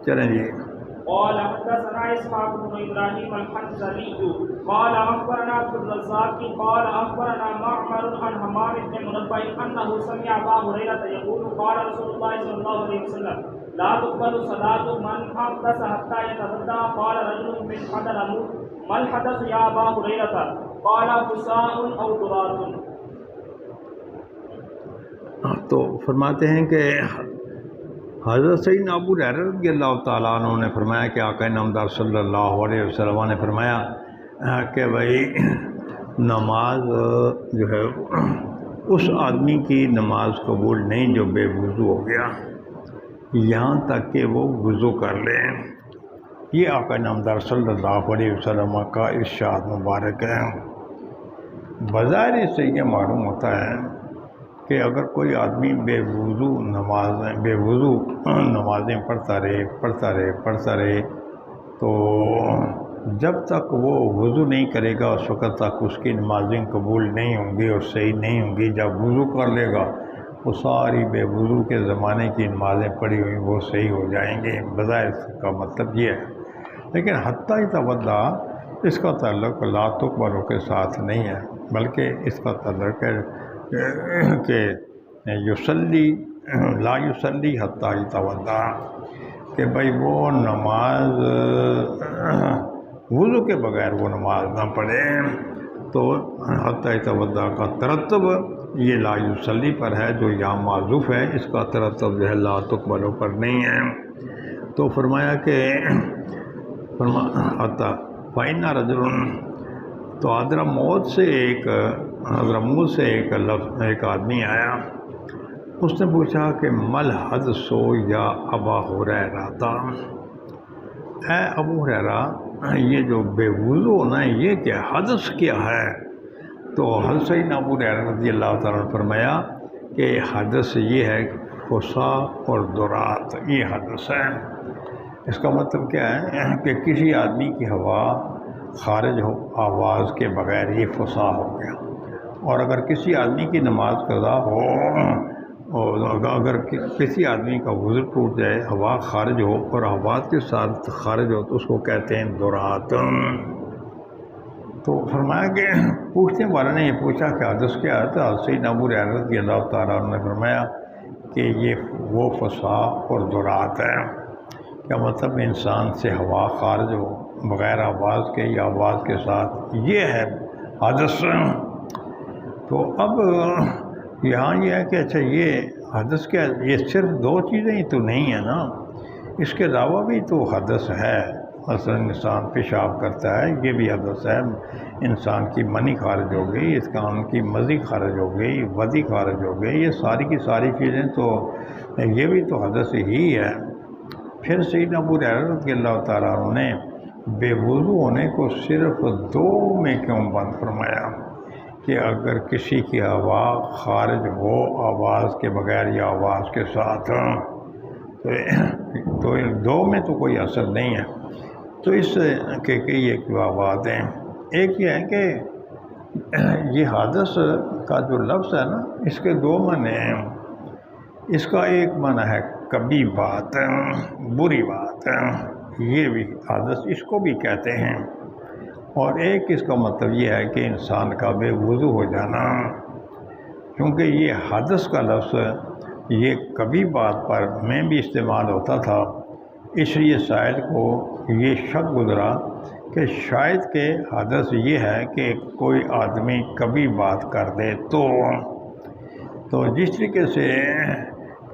چلیں جی۔ قال حدثنا اسحاق بن ابراهيم الحنظلي قال اخبرنا عبد الرزاق قال اخبرنا معمر عن حمام بن منبه انه سمع ابا هريره يقول قال رسول الله صلى الله عليه وسلم لا تقبل صلاة من احدث حتى يتوضا قال رجل من حضرموت ما الحدث يا ابا هريره قال فساء او ضرات۔ تو فرماتے ہیں کہ حضرت سیدنا ابو ہریرہ رضی اللہ تعالیٰ عنہ نے فرمایا کہ آقا نامدار صلی اللہ علیہ وسلم نے فرمایا کہ بھائی نماز جو ہے اس آدمی کی نماز قبول نہیں جو بے وضو ہو گیا، یہاں تک کہ وہ وضو کر لے، یہ آقا نامدار صلی اللہ علیہ وسلم کا ارشاد مبارک ہے۔ بظاہر اس سے یہ معلوم ہوتا ہے کہ اگر کوئی آدمی بے وضو نمازیں پڑھتا رہے تو جب تک وہ وضو نہیں کرے گا اس وقت تک اس کی نمازیں قبول نہیں ہوں گی اور صحیح نہیں ہوں گی۔ جب وضو کر لے گا وہ ساری بے وضو کے زمانے کی نمازیں پڑھی ہوئی وہ صحیح ہو جائیں گے۔ بظاہر اس کا مطلب یہ ہے، لیکن حتیٰ یتوضا اس کا تعلق لا تقبل کے ساتھ نہیں ہے، بلکہ اس کا تعلق ہے کہ لا یصلی حتیٰ یتوضا، کہ بھائی وہ نماز وضو کے بغیر وہ نماز نہ پڑھے۔ تو حتیٰ یتوضا کا ترتب یہ لا یصلی پر ہے، جو یہاں معذوف ہے، اس کا ترتب جو ہے لا تقبل پر نہیں ہے۔ تو فرمایا کہ حتیٰ فإن رجل، تو حضرموت سے ایک آدمی آیا، اس نے پوچھا کہ مل حدث یا ابا ہریرہ، اے ابو ہریرہ یہ جو بے وضو ہونا ہے یہ کیا حدث کیا ہے؟ تو حضرت سیدنا ابو ہریرہ رضی اللہ تعالیٰ عنہ فرمایا کہ حدث یہ ہے فسا اور درات، یہ حدث ہے۔ اس کا مطلب کیا ہے کہ کسی آدمی کی ہوا خارج ہو آواز کے بغیر، یہ فسا ہو گیا۔ اور اگر کسی آدمی کی نماز قضا ہو اور اگر کسی آدمی کا وضو ٹوٹ جائے، ہوا خارج ہو اور آواز کے ساتھ خارج ہو تو اس کو کہتے ہیں درات۔ تو فرمایا کہ پوچھنے والے نے یہ پوچھا کہ حدث کیا ہے؟ تو سیدنا ابو ہریرہ رضی اللہ تعالیٰ عنہ نے فرمایا کہ یہ وہ فسا اور درات ہے۔ کیا مطلب انسان سے ہوا خارج ہو بغیر آواز کے یا آواز کے ساتھ، یہ ہے حدث۔ تو اب یہاں یہ ہے کہ اچھا یہ حدث کیا، یہ صرف دو چیزیں ہی تو نہیں ہیں نا، اس کے علاوہ بھی تو حدث ہے۔ مثلا انسان پیشاب کرتا ہے، یہ بھی حدث ہے۔ انسان کی منی خارج ہو گئی، اس کام کی مزی خارج ہو گئی، ودی خارج ہو گئی، یہ ساری کی ساری چیزیں تو یہ بھی تو حدث ہی ہے۔ پھر سیدنا ابو ہریرہ رضی اللہ تعالیٰ عنہ نے بے وضو ہونے کو صرف دو میں کیوں بند فرمایا کہ اگر کسی کی ہوا خارج ہو آواز کے بغیر یا آواز کے ساتھ، تو دو میں تو کوئی اثر نہیں ہے۔ تو اس کے ایک بات ہے، ایک یہ ہے کہ یہ حدث کا جو لفظ ہے نا، اس کے دو معنی ہیں۔ اس کا ایک معنی ہے کبھی بات، بری بات، یہ بھی حدث اس کو بھی کہتے ہیں، اور ایک اس کا مطلب یہ ہے کہ انسان کا بے وضو ہو جانا۔ کیونکہ یہ حدث کا لفظ یہ کبھی بات پر میں بھی استعمال ہوتا تھا، اس لیے سائل کو یہ شک گزرا کہ شاید کہ حدث یہ ہے کہ کوئی آدمی کبھی بات کر دے تو جس طریقے سے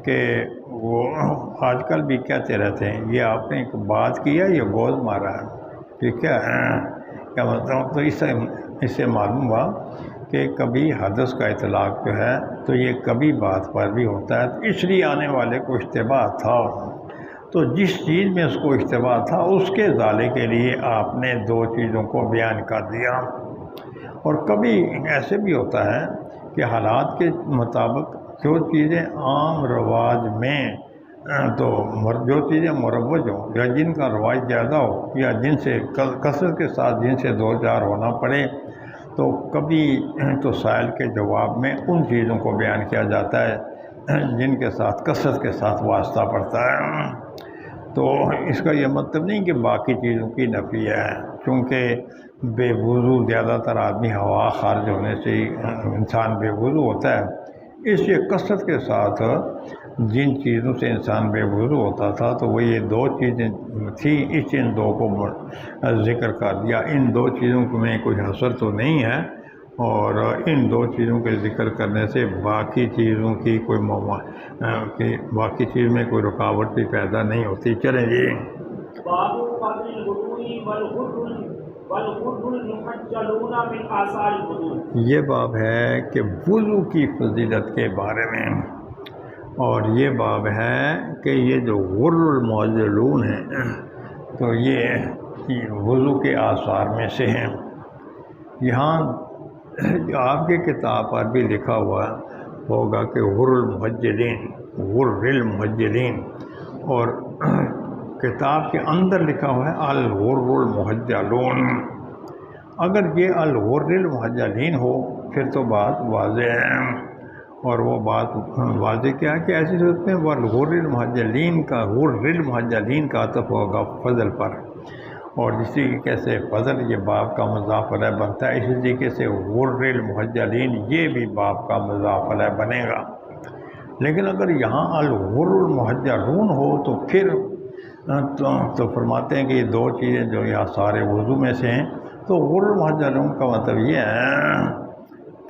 کہ وہ آج کل بھی کہتے رہتے ہیں یہ آپ نے ایک بات کیا یا گوز مارا ہے، ٹھیک ہے، کیا مطلب؟ تو اس سے معلوم ہوا کہ کبھی حدث کا اطلاق جو ہے تو یہ کبھی بات پر بھی ہوتا ہے، اس لیے آنے والے کو اشتباہ تھا، تو جس چیز میں اس کو اشتباہ تھا اس کے ازالے کے لیے آپ نے دو چیزوں کو بیان کر دیا۔ اور کبھی ایسے بھی ہوتا ہے کہ حالات کے مطابق جو چیزیں عام رواج میں تو جو چیزیں مروج ہوں یا جن کا رواج زیادہ ہو یا جن سے کثرت کے ساتھ جن سے دو چار ہونا پڑے، تو کبھی تو سائل کے جواب میں ان چیزوں کو بیان کیا جاتا ہے جن کے ساتھ کثرت کے ساتھ واسطہ پڑتا ہے۔ تو اس کا یہ مطلب نہیں کہ باقی چیزوں کی نفی ہے، کیونکہ بے وضو زیادہ تر آدمی ہوا خارج ہونے سے انسان بے وضو ہوتا ہے، اس لیے کثرت کے ساتھ جن چیزوں سے انسان بے وضو ہوتا تھا تو وہ یہ دو چیزیں تھیں، اس ان دو کو ذکر کر دیا۔ ان دو چیزوں میں کوئی حصر تو نہیں ہے، اور ان دو چیزوں کے ذکر کرنے سے باقی چیزوں کی باقی چیز میں کوئی رکاوٹ بھی پیدا نہیں ہوتی۔ چلیں جی، یہ باب ہے کہ وضو کی فضیلت کے بارے میں، اور یہ باب ہے کہ یہ جو غر المعجلون ہیں تو یہ وضو کے آثار میں سے ہیں۔ یہاں آپ کی کتاب پر بھی لکھا ہوا ہوگا کہ غر المحجلین، اور کتاب کے اندر لکھا ہوا ہے الغر المحجلون۔ اگر یہ الغر المحجلین ہو پھر تو بات واضح ہے، اور وہ بات واضح کیا ہے کہ ایسی صورت میں والغر المحجلین کا عطف ہوگا فضل پر، اور اسی طریقے سے فضل یہ باب کا مضاف علیہ بنتا ہے، اسی طریقے سے غر المحجلین یہ بھی باب کا مضاف علیہ بنے گا۔ لیکن اگر یہاں الغر المحجلون ہو تو پھر تو فرماتے ہیں کہ یہ دو چیزیں جو یہاں سارے وضو میں سے ہیں، تو غر المحجلون کا مطلب یہ ہے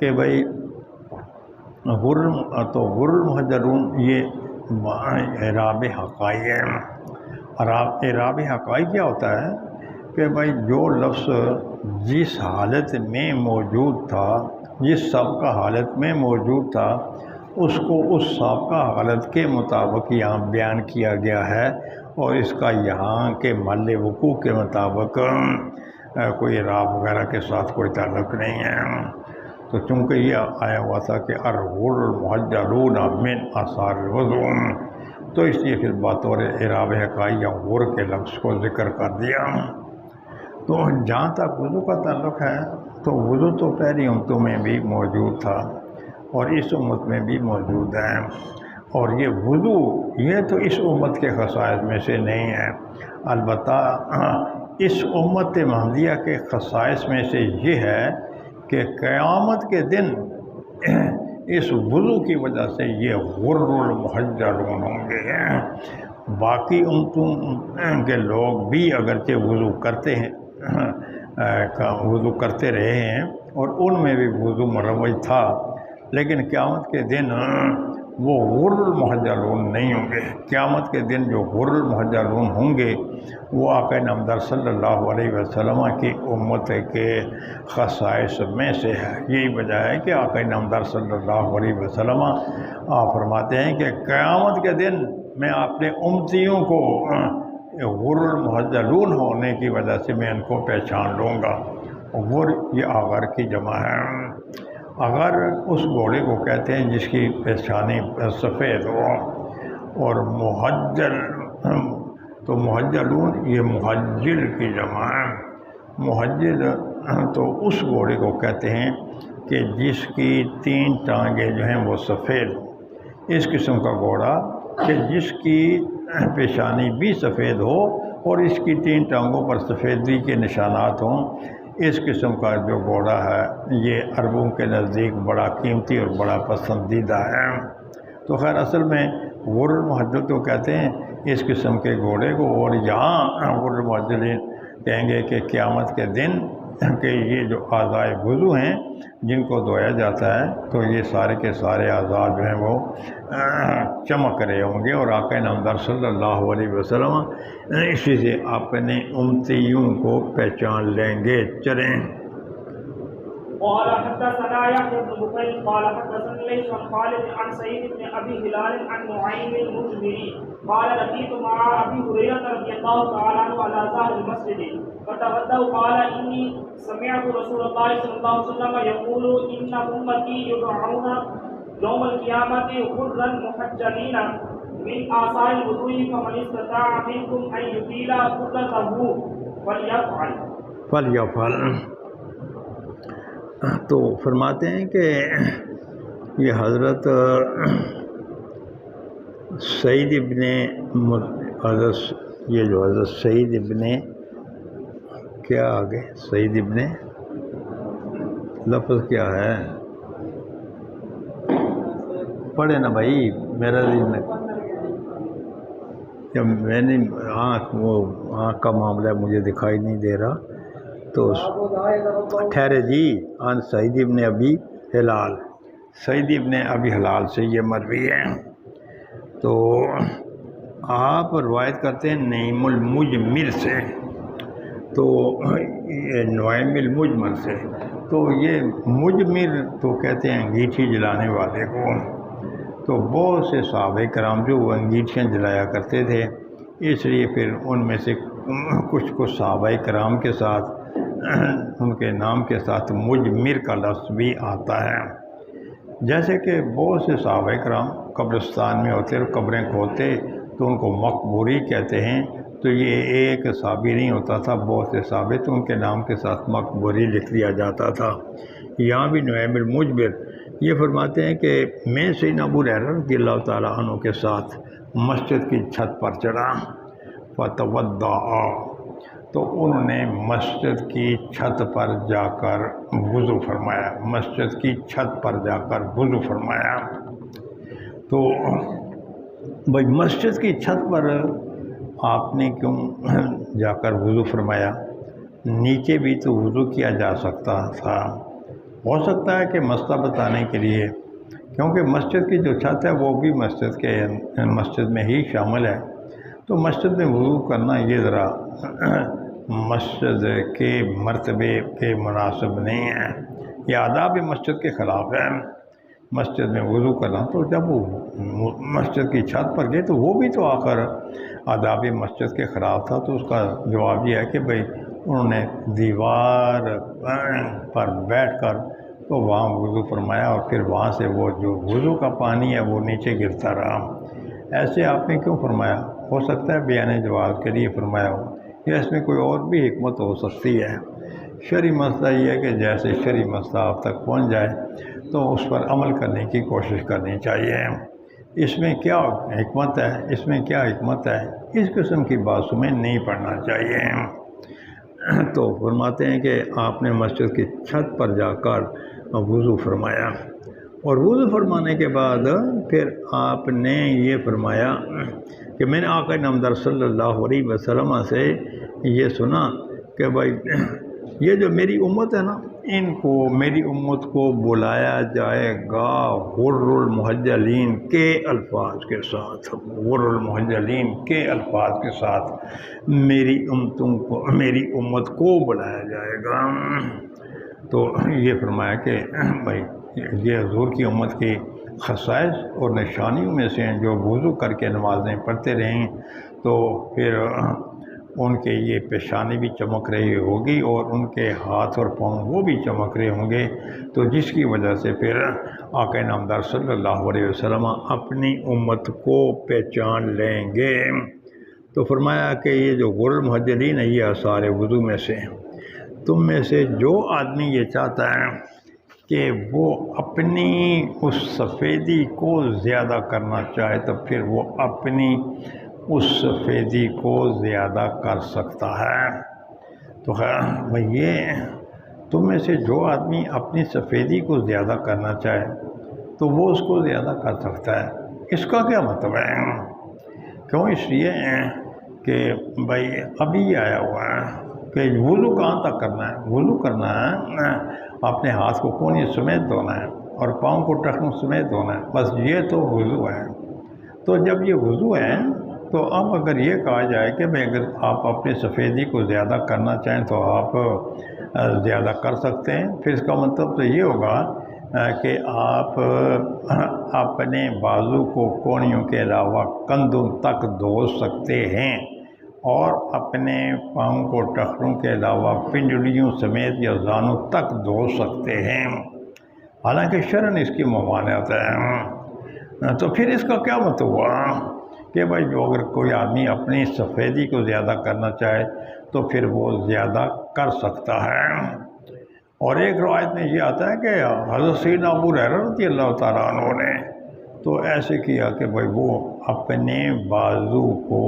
کہ بھائی غر المحجلون یہ اعراب حقائق ہے۔ اعراب حقائق کیا ہوتا ہے کہ بھائی جو لفظ جس حالت میں موجود تھا، جس سابقہ حالت میں موجود تھا، اس کو اس سابقہ حالت کے مطابق یہاں بیان کیا گیا ہے، اور اس کا یہاں کے محل وقوع کے مطابق کوئی اعراب وغیرہ کے ساتھ کوئی تعلق نہیں ہے۔ تو چونکہ یہ آیا ہوا تھا کہ الغر المحجلون من آثار الوضو، تو اس لیے پھر بطور اعراب حقائق یا غر کے لفظ کو ذکر کر دیا۔ تو جہاں تک وضو کا تعلق ہے تو وضو تو پہلی امتوں میں بھی موجود تھا اور اس امت میں بھی موجود ہے، اور یہ وضو یہ تو اس امت کے خصائص میں سے نہیں ہے، البتہ اس امت محمدیہ کے خصائص میں سے یہ ہے کہ قیامت کے دن اس وضو کی وجہ سے یہ غر المحجلون ہوں گے۔ باقی امتوں کے لوگ بھی اگرچہ وضو کرتے ہیں، وضو کرتے رہے ہیں اور ان میں بھی وضو مروج تھا، لیکن قیامت کے دن وہ غر المحجلون نہیں ہوں گے۔ قیامت کے دن جو غر المحجلون ہوں گے وہ آقا نامدار صلی اللہ علیہ وسلم کی امت کے خصائص میں سے ہے۔ یہی وجہ ہے کہ آقا نامدار صلی اللہ علیہ وسلم آپ فرماتے ہیں کہ قیامت کے دن میں اپنے امتیوں کو غر المحجلون ہونے کی وجہ سے میں ان کو پہچان لوں گا۔ غر یہ آغر کی جمع ہے۔ اگر اس گھوڑے کو کہتے ہیں جس کی پیشانی سفید ہو، اور محجل تو محجلون یہ محجل کی جمع ہے۔ محجل تو اس گھوڑے کو کہتے ہیں کہ جس کی 3 ٹانگیں جو ہیں وہ سفید ہوں۔ اس قسم کا گھوڑا کہ جس کی پیشانی بھی سفید ہو اور اس کی 3 ٹانگوں پر سفیدی کے نشانات ہوں، اس قسم کا جو گھوڑا ہے یہ عربوں کے نزدیک بڑا قیمتی اور بڑا پسندیدہ ہے۔ تو خیر اصل میں غر المحجل تو کہتے ہیں اس قسم کے گھوڑے کو، اور یہاں غر المحجلین کہیں گے کہ قیامت کے دن کہ یہ جو اعضائے وضو ہیں جن کو دھویا جاتا ہے تو یہ سارے کے سارے اعضاء جو ہیں وہ چمک رہے ہوں گے، اور آقا نامدار صلی اللہ علیہ وسلم اسی سے اپنے امتیوں کو پہچان لیں گے۔ چلیں۔ قال حدثنا يحيى بن بكير قال حدثنا ليس عن خالد عن سعيد بن ابي هلال عن نعيم المجمري قال لقيت مع ابي هريره رضي الله تعالى عنه على ظهر المسجد فتوضا قال اني سمعت رسول الله صلى الله عليه وسلم يقول ان امتي يدعون يوم القيامه غرا محجلين من آثار الوضوء فمن استطاع منكم ان يطيل غرته فليفعل۔ تو فرماتے ہیں کہ یہ حضرت سعید ابن حضرت سعید ابن کیا آگے سعید ابن لفظ کیا ہے پڑھے نا بھائی، میرا جب میں نے آنکھ کا معاملہ مجھے دکھائی نہیں دے رہا تو ٹھہرے جی۔ عن سعید ابن ابی ہلال، سعید ابن ابی ہلال سے یہ مروی ہے۔ تو آپ روایت کرتے ہیں نعیم المجمر سے، تو نعیم المجمر سے، تو یہ مجمر تو کہتے ہیں انگیٹھی جلانے والے کو۔ تو بہت سے صحابہ کرام جو وہ انگیٹھیاں جلایا کرتے تھے، اس لیے پھر ان میں سے کچھ صحابہ کرام کے ساتھ ان کے نام کے ساتھ مجمر کا لفظ بھی آتا ہے۔ جیسے کہ بہت سے صحابہ کرام قبرستان میں ہوتے اور قبریں کھودتے تو ان کو مقبوری کہتے ہیں، تو یہ ایک صحابی نہیں ہوتا تھا، بہت سے صحابے تو ان کے نام کے ساتھ مقبوری لکھ دیا جاتا تھا۔ یہاں بھی نعیم المجبر یہ فرماتے ہیں کہ میں سیدنا ابو ہریرہ رضی اللہ تعالیٰ عنہ کے ساتھ مسجد کی چھت پر چڑھا، فتوضأ، تو انہوں نے مسجد کی چھت پر جا کر وضو فرمایا، مسجد کی چھت پر جا کر وضو فرمایا۔ تو بھائی مسجد کی چھت پر آپ نے کیوں جا کر وضو فرمایا؟ نیچے بھی تو وضو کیا جا سکتا تھا، ہو سکتا ہے کہ مسئلہ بتانے کے لیے، کیونکہ مسجد کی جو چھت ہے وہ بھی مسجد میں ہی شامل ہے، تو مسجد میں وضو کرنا یہ ذرا مسجد کے مرتبے کے مناسب نہیں ہے، یہ آداب مسجد کے خلاف ہے مسجد میں وضو کرنا۔ تو جب وہ مسجد کی چھت پر گئے تو وہ بھی تو آخر آداب مسجد کے خلاف تھا، تو اس کا جواب یہ ہے کہ بھئی انہوں نے دیوار پر بیٹھ کر تو وہاں وضو فرمایا، اور پھر وہاں سے وہ جو وضو کا پانی ہے وہ نیچے گرتا رہا۔ ایسے آپ نے کیوں فرمایا؟ ہو سکتا ہے بیان جواز کے لیے فرمایا ہو، یا اس میں کوئی اور بھی حکمت ہو سکتی ہے۔ شرعی مسئلہ یہ ہے کہ جیسے شرعی مسئلہ آپ تک پہنچ جائے تو اس پر عمل کرنے کی کوشش کرنی چاہیے۔ اس میں کیا حکمت ہے، اس میں کیا حکمت ہے، اس قسم کی باتوں میں نہیں پڑھنا چاہیے۔ تو فرماتے ہیں کہ آپ نے مسجد کی چھت پر جا کر وضو فرمایا، اور وضو فرمانے کے بعد پھر آپ نے یہ فرمایا کہ میں نے آقا نامدار صلی اللہ علیہ وسلم سے یہ سنا کہ بھائی یہ جو میری امت ہے نا، ان کو میری امت کو بلایا جائے گا غر المحجلین کے الفاظ کے ساتھ، غر المحجلین کے الفاظ کے ساتھ میری امت کو بلایا جائے گا۔ تو یہ فرمایا کہ بھائی یہ حضور کی امت کی خصائص اور نشانیوں میں سے ہیں، جو وضو کر کے نمازیں پڑھتے رہیں تو پھر ان کے یہ پیشانی بھی چمک رہی ہوگی اور ان کے ہاتھ اور پاؤں وہ بھی چمک رہے ہوں گے، تو جس کی وجہ سے پھر آقا نامدار صلی اللہ علیہ وسلم اپنی امت کو پہچان لیں گے۔ تو فرمایا کہ یہ جو غر المحجلین ہے یہ آثار وضو میں سے ہیں۔ تم میں سے جو آدمی یہ چاہتا ہے کہ وہ اپنی اس سفیدی کو زیادہ کرنا چاہے تو پھر وہ اپنی اس سفیدی کو زیادہ کر سکتا ہے۔ تو خیر یہ تم میں سے جو آدمی اپنی سفیدی کو زیادہ کرنا چاہے تو وہ اس کو زیادہ کر سکتا ہے۔ اس کا کیا مطلب ہے؟ کیوں؟ اس لیے کہ بھائی ابھی یہ آیا ہوا ہے کہ وضو کہاں تک کرنا ہے؟ وضو کرنا ہے اپنے ہاتھ کو کونی سمیت دھونا ہے اور پاؤں کو ٹخنوں سمیت دھونا ہے، بس یہ تو وضو ہے۔ تو جب یہ وضو ہے تو اب اگر یہ کہا جائے کہ بھئی اگر آپ اپنی سفیدی کو زیادہ کرنا چاہیں تو آپ زیادہ کر سکتے ہیں، پھر اس کا مطلب تو یہ ہوگا کہ آپ اپنے بازو کو کونیوں کے علاوہ کندھوں تک دھو سکتے ہیں اور اپنے پاؤں کو ٹخنوں کے علاوہ پنجڑیوں سمیت یا زانوں تک دھو سکتے ہیں، حالانکہ شرعاً اس کی ممانعت ہے۔ تو پھر اس کا کیا مطلب ہوا کہ بھائی جو اگر کوئی آدمی اپنی سفیدی کو زیادہ کرنا چاہے تو پھر وہ زیادہ کر سکتا ہے۔ اور ایک روایت میں یہ آتا ہے کہ حضرت سیدنا ابو ہریرہ رضی اللہ تعالیٰ عنہ نے تو ایسے کیا کہ بھائی وہ اپنے بازو کو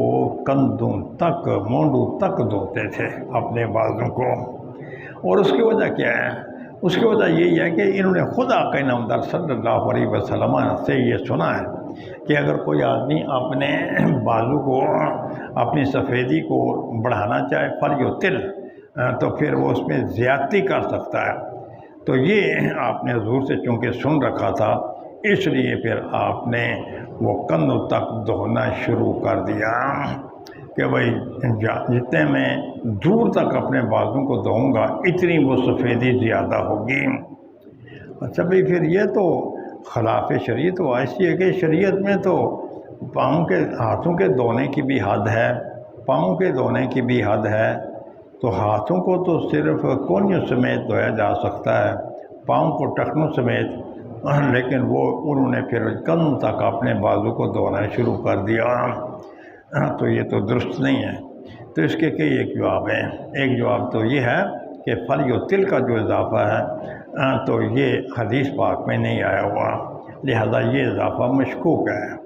کندھوں تک، مونڈوں تک دھوتے تھے اپنے بازو کو۔ اور اس کی وجہ کیا ہے؟ اس کی وجہ یہی ہے کہ انہوں نے خود آقا نامدار صلی اللہ علیہ وسلم سے یہ سنا ہے کہ اگر کوئی آدمی اپنے بازو کو، اپنی سفیدی کو بڑھانا چاہے فلیطل، تو پھر وہ اس میں زیادتی کر سکتا ہے۔ تو یہ آپ نے حضور سے چونکہ سن رکھا تھا، اس لیے پھر آپ نے وہ کندھوں تک دھونا شروع کر دیا کہ بھائی جتنے میں دور تک اپنے بازو کو دھوؤں گا اتنی وہ سفیدی زیادہ ہوگی۔ اچھا بھائی پھر یہ تو خلاف شریعت ہوا، اس لیے کہ شریعت میں تو ہاتھوں کے دھونے کی بھی حد ہے، پاؤں کے دھونے کی بھی حد ہے۔ تو ہاتھوں کو تو صرف کونیوں سمیت دھویا جا سکتا ہے، پاؤں کو ٹخنوں سمیت، لیکن انہوں نے پھر کندھوں تک اپنے بازو کو دھونا شروع کر دیا، تو یہ تو درست نہیں ہے۔ تو اس کے کئی ایک جواب ہیں۔ ایک جواب تو یہ ہے کہ فلی و تل کا جو اضافہ ہے تو یہ حدیث پاک میں نہیں آیا ہوا، لہذا یہ اضافہ مشکوک ہے۔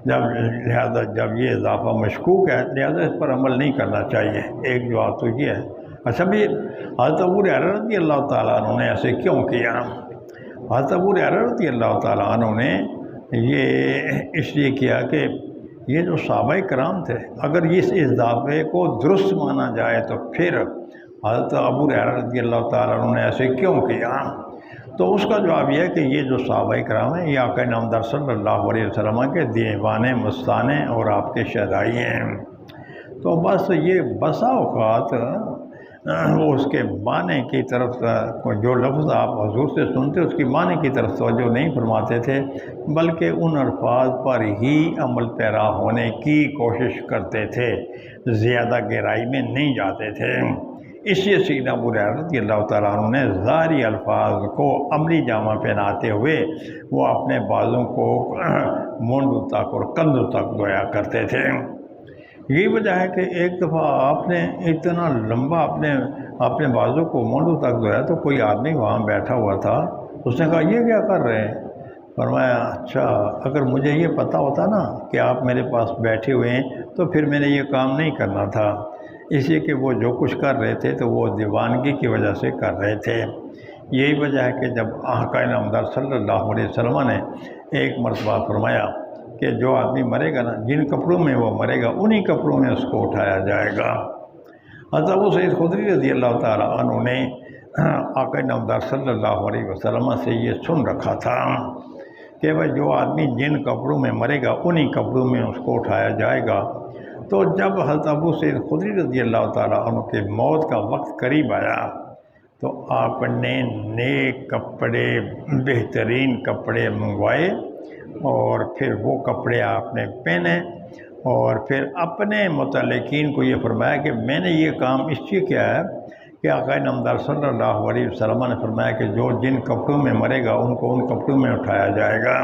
جب یہ اضافہ مشکوک ہے لہذا اس پر عمل نہیں کرنا چاہیے۔ ایک جواب تو یہ ہے۔ اچھا بھی حضرت ابو ہریرہ رضی اللہ تعالیٰ عنہ نے ایسے کیوں کیا؟ حضرت ابو ہریرہ رضی اللہ تعالیٰ عنہ نے یہ اس لیے کیا کہ یہ جو صحابہ کرام تھے، اگر اس اضافے کو درست مانا جائے تو پھر حضرت ابو ہریرہ رضی اللہ تعالیٰ عنہ نے ایسے کیوں کیا؟ تو اس کا جواب یہ ہے کہ یہ جو صحابہ کرام ہیں یہ آقا نامدار صلی اللہ علیہ وسلم کے دیوانے مستانے اور آپ کے شہدائی ہیں۔ تو بس یہ بسا اوقات اس کے معنی کی طرف جو لفظ آپ حضور سے سنتے اس کی معنی کی طرف توجہ نہیں فرماتے تھے، بلکہ ان الفاظ پر ہی عمل پیرا ہونے کی کوشش کرتے تھے، زیادہ گہرائی میں نہیں جاتے تھے۔ اس لیے سیدنا ابو ہریرہ رضی اللہ تعالیٰ عنہ نے ظاہری الفاظ کو عملی جامہ پہناتے ہوئے وہ اپنے بازوں کو مونڈوں تک اور کندھوں تک دھویا کرتے تھے۔ یہی وجہ ہے کہ ایک دفعہ آپ نے اتنا لمبا اپنے بازو کو مونڈوں تک دھویا تو کوئی آدمی وہاں بیٹھا ہوا تھا، اس نے کہا یہ کیا کر رہے ہیں؟ فرمایا اچھا اگر مجھے یہ پتہ ہوتا نا کہ آپ میرے پاس بیٹھے ہوئے ہیں تو پھر میں نے یہ کام نہیں کرنا تھا، اس لیے کہ وہ جو کچھ کر رہے تھے تو وہ دیوانگی کی وجہ سے کر رہے تھے۔ یہی وجہ ہے کہ جب آقا نامدار صلی اللہ علیہ وسلم نے ایک مرتبہ فرمایا کہ جو آدمی مرے گا نا، جن کپڑوں میں وہ مرے گا انہی کپڑوں میں اس کو اٹھایا جائے گا۔ حضرت ابو سعید خدری رضی اللہ تعالیٰ عنہ نے آقا نامدار صلی اللہ علیہ وسلم سے یہ سن رکھا تھا کہ بھائی جو آدمی جن کپڑوں میں مرے گا انہی کپڑوں میں اس کو اٹھایا جائے گا۔ تو جب حضرت ابو سعید خدری رضی اللہ تعالیٰ عنہ کے موت کا وقت قریب آیا تو آپ نے نیک کپڑے، بہترین کپڑے منگوائے اور پھر وہ کپڑے آپ نے پہنے اور پھر اپنے متعلقین کو یہ فرمایا کہ میں نے یہ کام اس لیے کیا ہے کہ آقا نامدار صلی اللہ علیہ وسلم نے فرمایا کہ جو جن کپڑوں میں مرے گا ان کو ان کپڑوں میں اٹھایا جائے گا،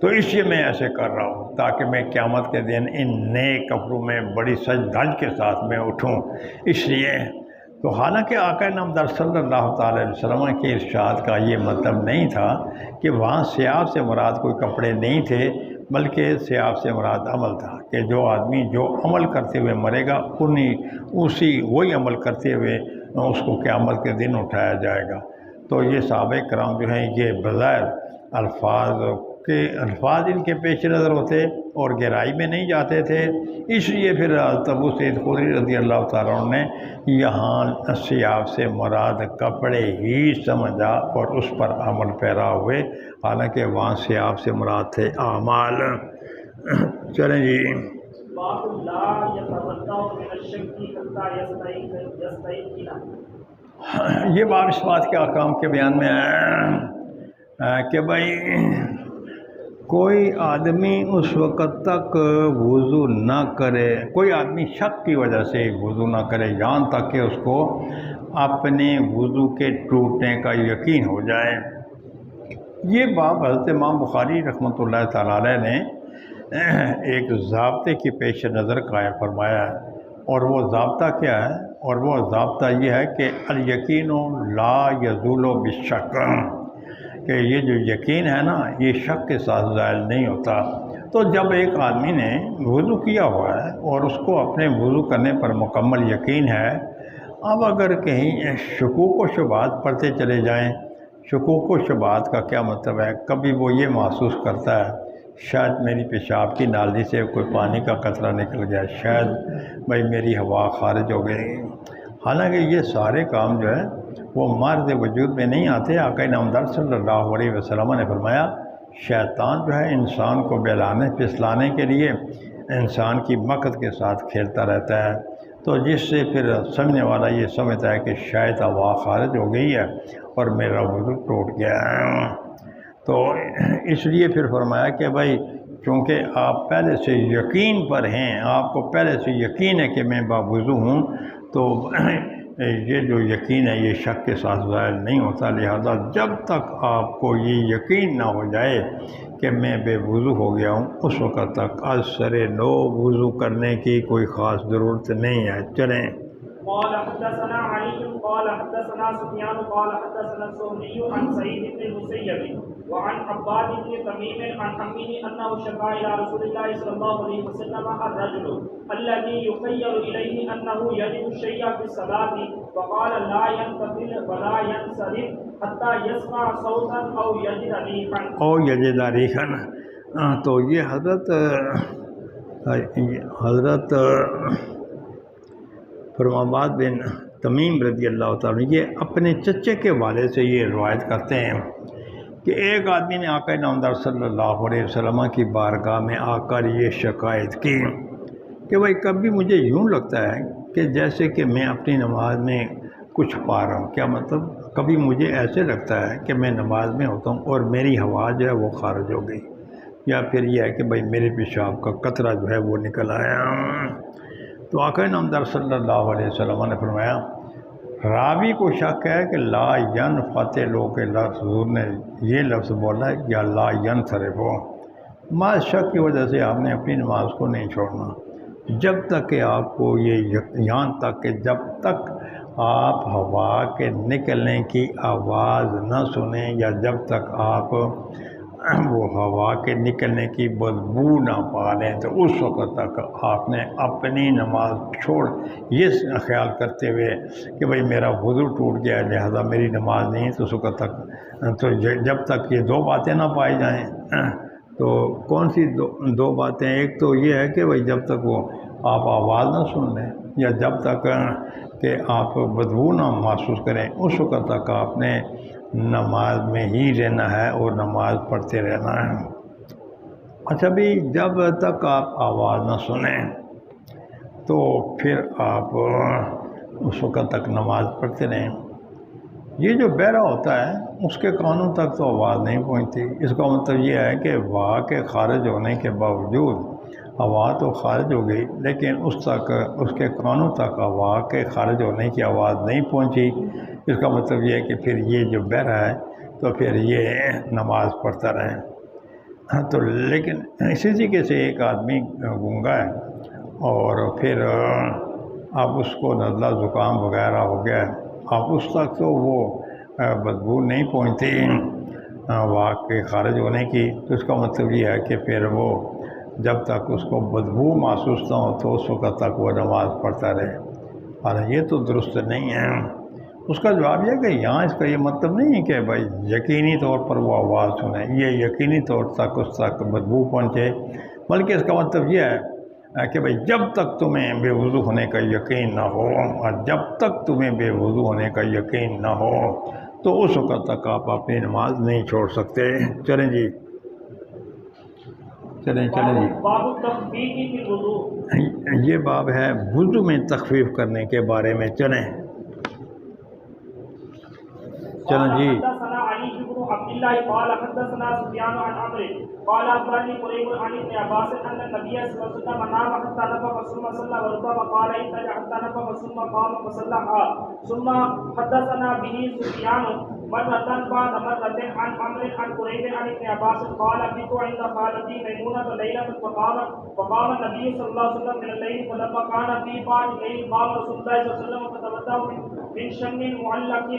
تو اس لیے میں ایسے کر رہا ہوں تاکہ میں قیامت کے دن ان نئے کپڑوں میں بڑی سج دھج کے ساتھ میں اٹھوں۔ اس لیے تو حالانکہ آقا نامدار صلی اللہ تعالی علیہ وسلم کے ارشاد کا یہ مطلب نہیں تھا کہ وہاں ثیاب سے مراد کوئی کپڑے نہیں تھے، بلکہ ثیاب سے مراد عمل تھا کہ جو آدمی جو عمل کرتے ہوئے مرے گا وہی عمل کرتے ہوئے اس کو قیامت کے دن اٹھایا جائے گا۔ تو یہ صحابہ کرام جو ہیں یہ بظاہر الفاظ ان کے پیش نظر ہوتے اور گہرائی میں نہیں جاتے تھے، اس لیے پھر ابو سعید خدری رضی اللہ تعالیٰ عنہ نے یہاں ثیاب سے مراد کپڑے ہی سمجھا اور اس پر عمل پیرا ہوئے، حالانکہ وہاں ثیاب سے مراد تھے اعمال۔ چلیں جی، یہ باب اس بات کے احکام کے بیان میں ہے کہ بھائی کوئی آدمی اس وقت تک وضو نہ کرے، کوئی آدمی شک کی وجہ سے وضو نہ کرے یہاں تک کہ اس کو اپنے وضو کے ٹوٹنے کا یقین ہو جائے۔ یہ باب حضرت امام بخاری رحمۃ اللہ تعالیٰ علیہ نے ایک ضابطے کی پیش نظر قائم فرمایا ہے، اور وہ ضابطہ کیا ہے؟ اور وہ ضابطہ یہ ہے کہ الیقین لا یزول بالشک، کہ یہ جو یقین ہے نا یہ شک کے ساتھ زائل نہیں ہوتا۔ تو جب ایک آدمی نے وضو کیا ہوا ہے اور اس کو اپنے وضو کرنے پر مکمل یقین ہے، اب اگر کہیں شکوک و شبہات پڑھتے چلے جائیں، شکوک و شبہات کا کیا مطلب ہے؟ کبھی وہ یہ محسوس کرتا ہے شاید میری پیشاب کی نالی سے کوئی پانی کا قطرہ نکل گیا، شاید بھائی میری ہوا خارج ہو گئی، حالانکہ یہ سارے کام جو ہے وہ مرد وجود میں نہیں آتے۔ آقا نامدار صلی اللہ علیہ وسلم نے فرمایا شیطان جو ہے انسان کو بہلانے پھسلانے کے لیے انسان کی مقت کے ساتھ کھیلتا رہتا ہے، تو جس سے پھر سمجھنے والا یہ سمجھتا ہے کہ شاید ہوا خارج ہو گئی ہے اور میرا وضو ٹوٹ گیا ہے۔ تو اس لیے پھر فرمایا کہ بھائی چونکہ آپ پہلے سے یقین پر ہیں، آپ کو پہلے سے یقین ہے کہ میں باوضو ہوں، تو یہ جو یقین ہے یہ شک کے ساتھ ظاہر نہیں ہوتا۔ لہذا جب تک آپ کو یہ یقین نہ ہو جائے کہ میں بے وضو ہو گیا ہوں، اس وقت تک از سر نو وضو کرنے کی کوئی خاص ضرورت نہیں ہے۔ چلیں۔ قال حدثنا علي قال حدثنا سفيان قال حدثنا الزهري عن سعيد بن المسيب وعن عباد بن تميم عن عمه انه شكا الى رسول الله صلى الله عليه وسلم الرجل الذي يخيل اليه انه يجد الشيء في الصلاه فقال لا ينتفل ولا ينصرف حتى يسمع صوتا او يجد ريحا تو یہ حضرت فرماباد بن تمیم رضی اللہ تعالیٰ یہ اپنے چچے کے والد سے یہ روایت کرتے ہیں کہ ایک آدمی نے آقا نامدار صلی اللہ علیہ وسلم کی بارگاہ میں آ کر یہ شکایت کی کہ بھائی کبھی مجھے یوں لگتا ہے کہ جیسے کہ میں اپنی نماز میں کچھ پا رہا ہوں۔ کیا مطلب؟ کبھی مجھے ایسے لگتا ہے کہ میں نماز میں ہوتا ہوں اور میری ہوا جو ہے وہ خارج ہو گئی، یا پھر یہ ہے کہ بھائی میرے پیشاب کا قطرہ جو ہے وہ نکل آیا۔ تو آقا نامدار صلی اللہ علیہ وسلم نے فرمایا راوی کو شک ہے کہ لا ینفتح کے لفظ، حضور نے یہ لفظ بولا ہے یا لا ینصرف ہو، محض شک کی وجہ سے آپ نے اپنی نماز کو نہیں چھوڑنا جب تک کہ آپ کو یہاں تک کہ جب تک آپ ہوا کے نکلنے کی آواز نہ سنیں، یا جب تک آپ وہ ہوا کے نکلنے کی بدبو نہ پا لیں، تو اس وقت تک آپ نے اپنی نماز چھوڑ، یہ خیال کرتے ہوئے کہ بھئی میرا وضو ٹوٹ گیا لہذا میری نماز نہیں، تو اس وقت تک تو جب تک یہ دو باتیں نہ پائی جائیں، تو کون سی دو باتیں؟ ایک تو یہ ہے کہ بھئی جب تک وہ آپ آواز نہ سن لیں، یا جب تک کہ آپ بدبو نہ محسوس کریں، اس وقت تک آپ نے نماز میں ہی رہنا ہے اور نماز پڑھتے رہنا ہے۔ اچھا بھی جب تک آپ آواز نہ سنیں تو پھر آپ اس وقت تک نماز پڑھتے رہیں۔ یہ جو بہرا ہوتا ہے اس کے کانوں تک تو آواز نہیں پہنچتی، اس کا مطلب یہ ہے کہ ہوا کے خارج ہونے کے باوجود ہوا تو خارج ہو گئی لیکن اس کے کانوں تک ہوا کے خارج ہونے کی آواز نہیں پہنچی۔ اس کا مطلب یہ ہے کہ پھر یہ جو بہرا ہے تو پھر یہ نماز پڑھتا رہے۔ تو لیکن اسی طریقے سے ایک آدمی گونگا ہے اور پھر اب اس کو نزلہ زکام وغیرہ ہو گیا ہے، اب اس تک تو وہ بدبو نہیں پہنچتی ہوا کے خارج ہونے کی، تو اس کا مطلب یہ ہے کہ پھر وہ جب تک اس کو بدبو محسوس نہ ہو تو اس وقت تک وہ نماز پڑھتا رہے۔ اور یہ تو درست نہیں ہے۔ اس کا جواب یہ ہے کہ یہاں اس کا یہ مطلب نہیں ہے کہ بھائی یقینی طور پر وہ آواز سنیں، یہ یقینی طور تک اس تک بدبو پہنچے، بلکہ اس کا مطلب یہ ہے کہ بھئی جب تک تمہیں بے وضو ہونے کا یقین نہ ہو، اور جب تک تمہیں بے وضو ہونے کا یقین نہ ہو تو اس وقت تک آپ اپنی نماز نہیں چھوڑ سکتے۔ چلیں جی، چلیں جی، یہ باب ہے وضو میں تخفیف کرنے کے بارے میں۔ چلیں جی۔ حدثنا علي بن عبد الله قال حدثنا سفيان عن عمرو قال اخبرني قريب عن ابن عباس ان النبي صلى الله عليه وسلم نام حتى نفخ ثم صلى وربما قال اتجع حتى نفخ ثم قام فصلى ثم حدثنا به سفيان مرة بعد مرة عن عمرو عن قريب عن ابن عباس قال بت عند خالتي ميمونة ليلة فقام النبي صلى الله عليه وسلم من الليل فلما كان في بعض الليل قام رسول الله صلى الله عليه وسلم فتوضأ من شم معلق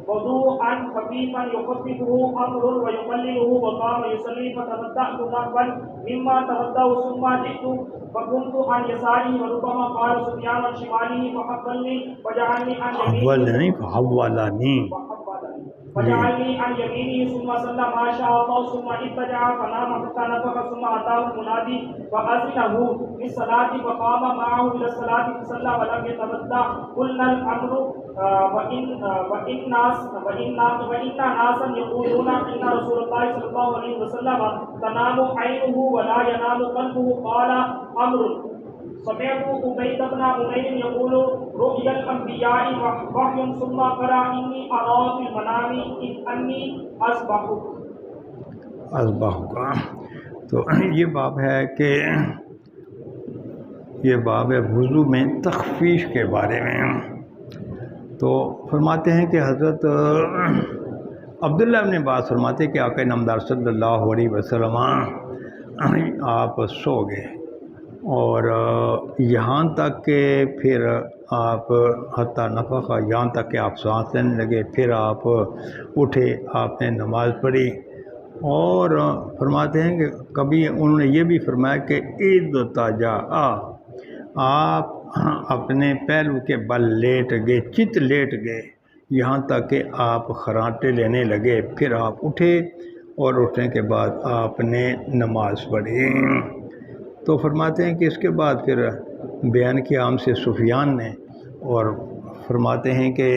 وضوءا خفيفا يخففه امر ويقلله وقام يصلي فتوضأت نحوا مما توضأ ثم جئت فكنت عن يساري وربما قال سفيان عن شماله فحولني وجعلني عن يمينه وجعلني عن يمينه ثم صلى ما شاء الله ثم اتجع فنام حتى نفخ ثم اتاه المنادي فأذنه بالصلاة فقام معه الى الصلاة فصلى ولم يتوضأ قلنا الامر وإن ناسا يقولون إن رسول الله صلى الله عليه وسلم تنام عينه ولا ينام قلبه قال أمر سمعت عبيد بن عمير يقول رؤيا الأنبياء وحي ثم قرأ إني أرى في المنام إني أصبحك۔ تو یہ باب ہے کہ یہ باب ہے وضو میں تخفیف کے بارے میں۔ تو فرماتے ہیں کہ حضرت عبداللہ ابن عباس فرماتے ہیں کہ آقا نامدار صلی اللہ علیہ وسلم آپ سو گئے، اور یہاں تک کہ پھر آپ حتیٰ نفخ، یہاں تک کہ آپ سانس لینے لگے، پھر آپ اٹھے، آپ نے نماز پڑھی۔ اور فرماتے ہیں کہ کبھی انہوں نے یہ بھی فرمایا کہ عید تاجا، آپ اپنے پہلو کے بل لیٹ گئے، چت لیٹ گئے، یہاں تک کہ آپ خراٹے لینے لگے، پھر آپ اٹھے اور اٹھنے کے بعد آپ نے نماز پڑھی۔ تو فرماتے ہیں کہ اس کے بعد پھر بیان کیا ہم سے سفیان نے، اور فرماتے ہیں کہ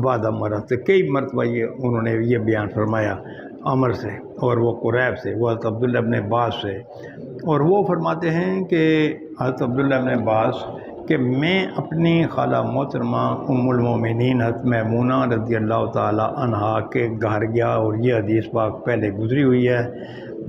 بعد مرت کئی مرتبہ یہ انہوں نے یہ بیان فرمایا عمر سے، اور وہ قریب سے، وہ حضرت عبداللہ ابن عباس سے، اور وہ فرماتے ہیں کہ حضرت عبداللہ ابن عباس کہ میں اپنی خالہ محترمہ ام المومنین حضرت میمونہ رضی اللہ تعالی عنہا کے گھر گیا، اور یہ حدیث پاک پہلے گزری ہوئی ہے۔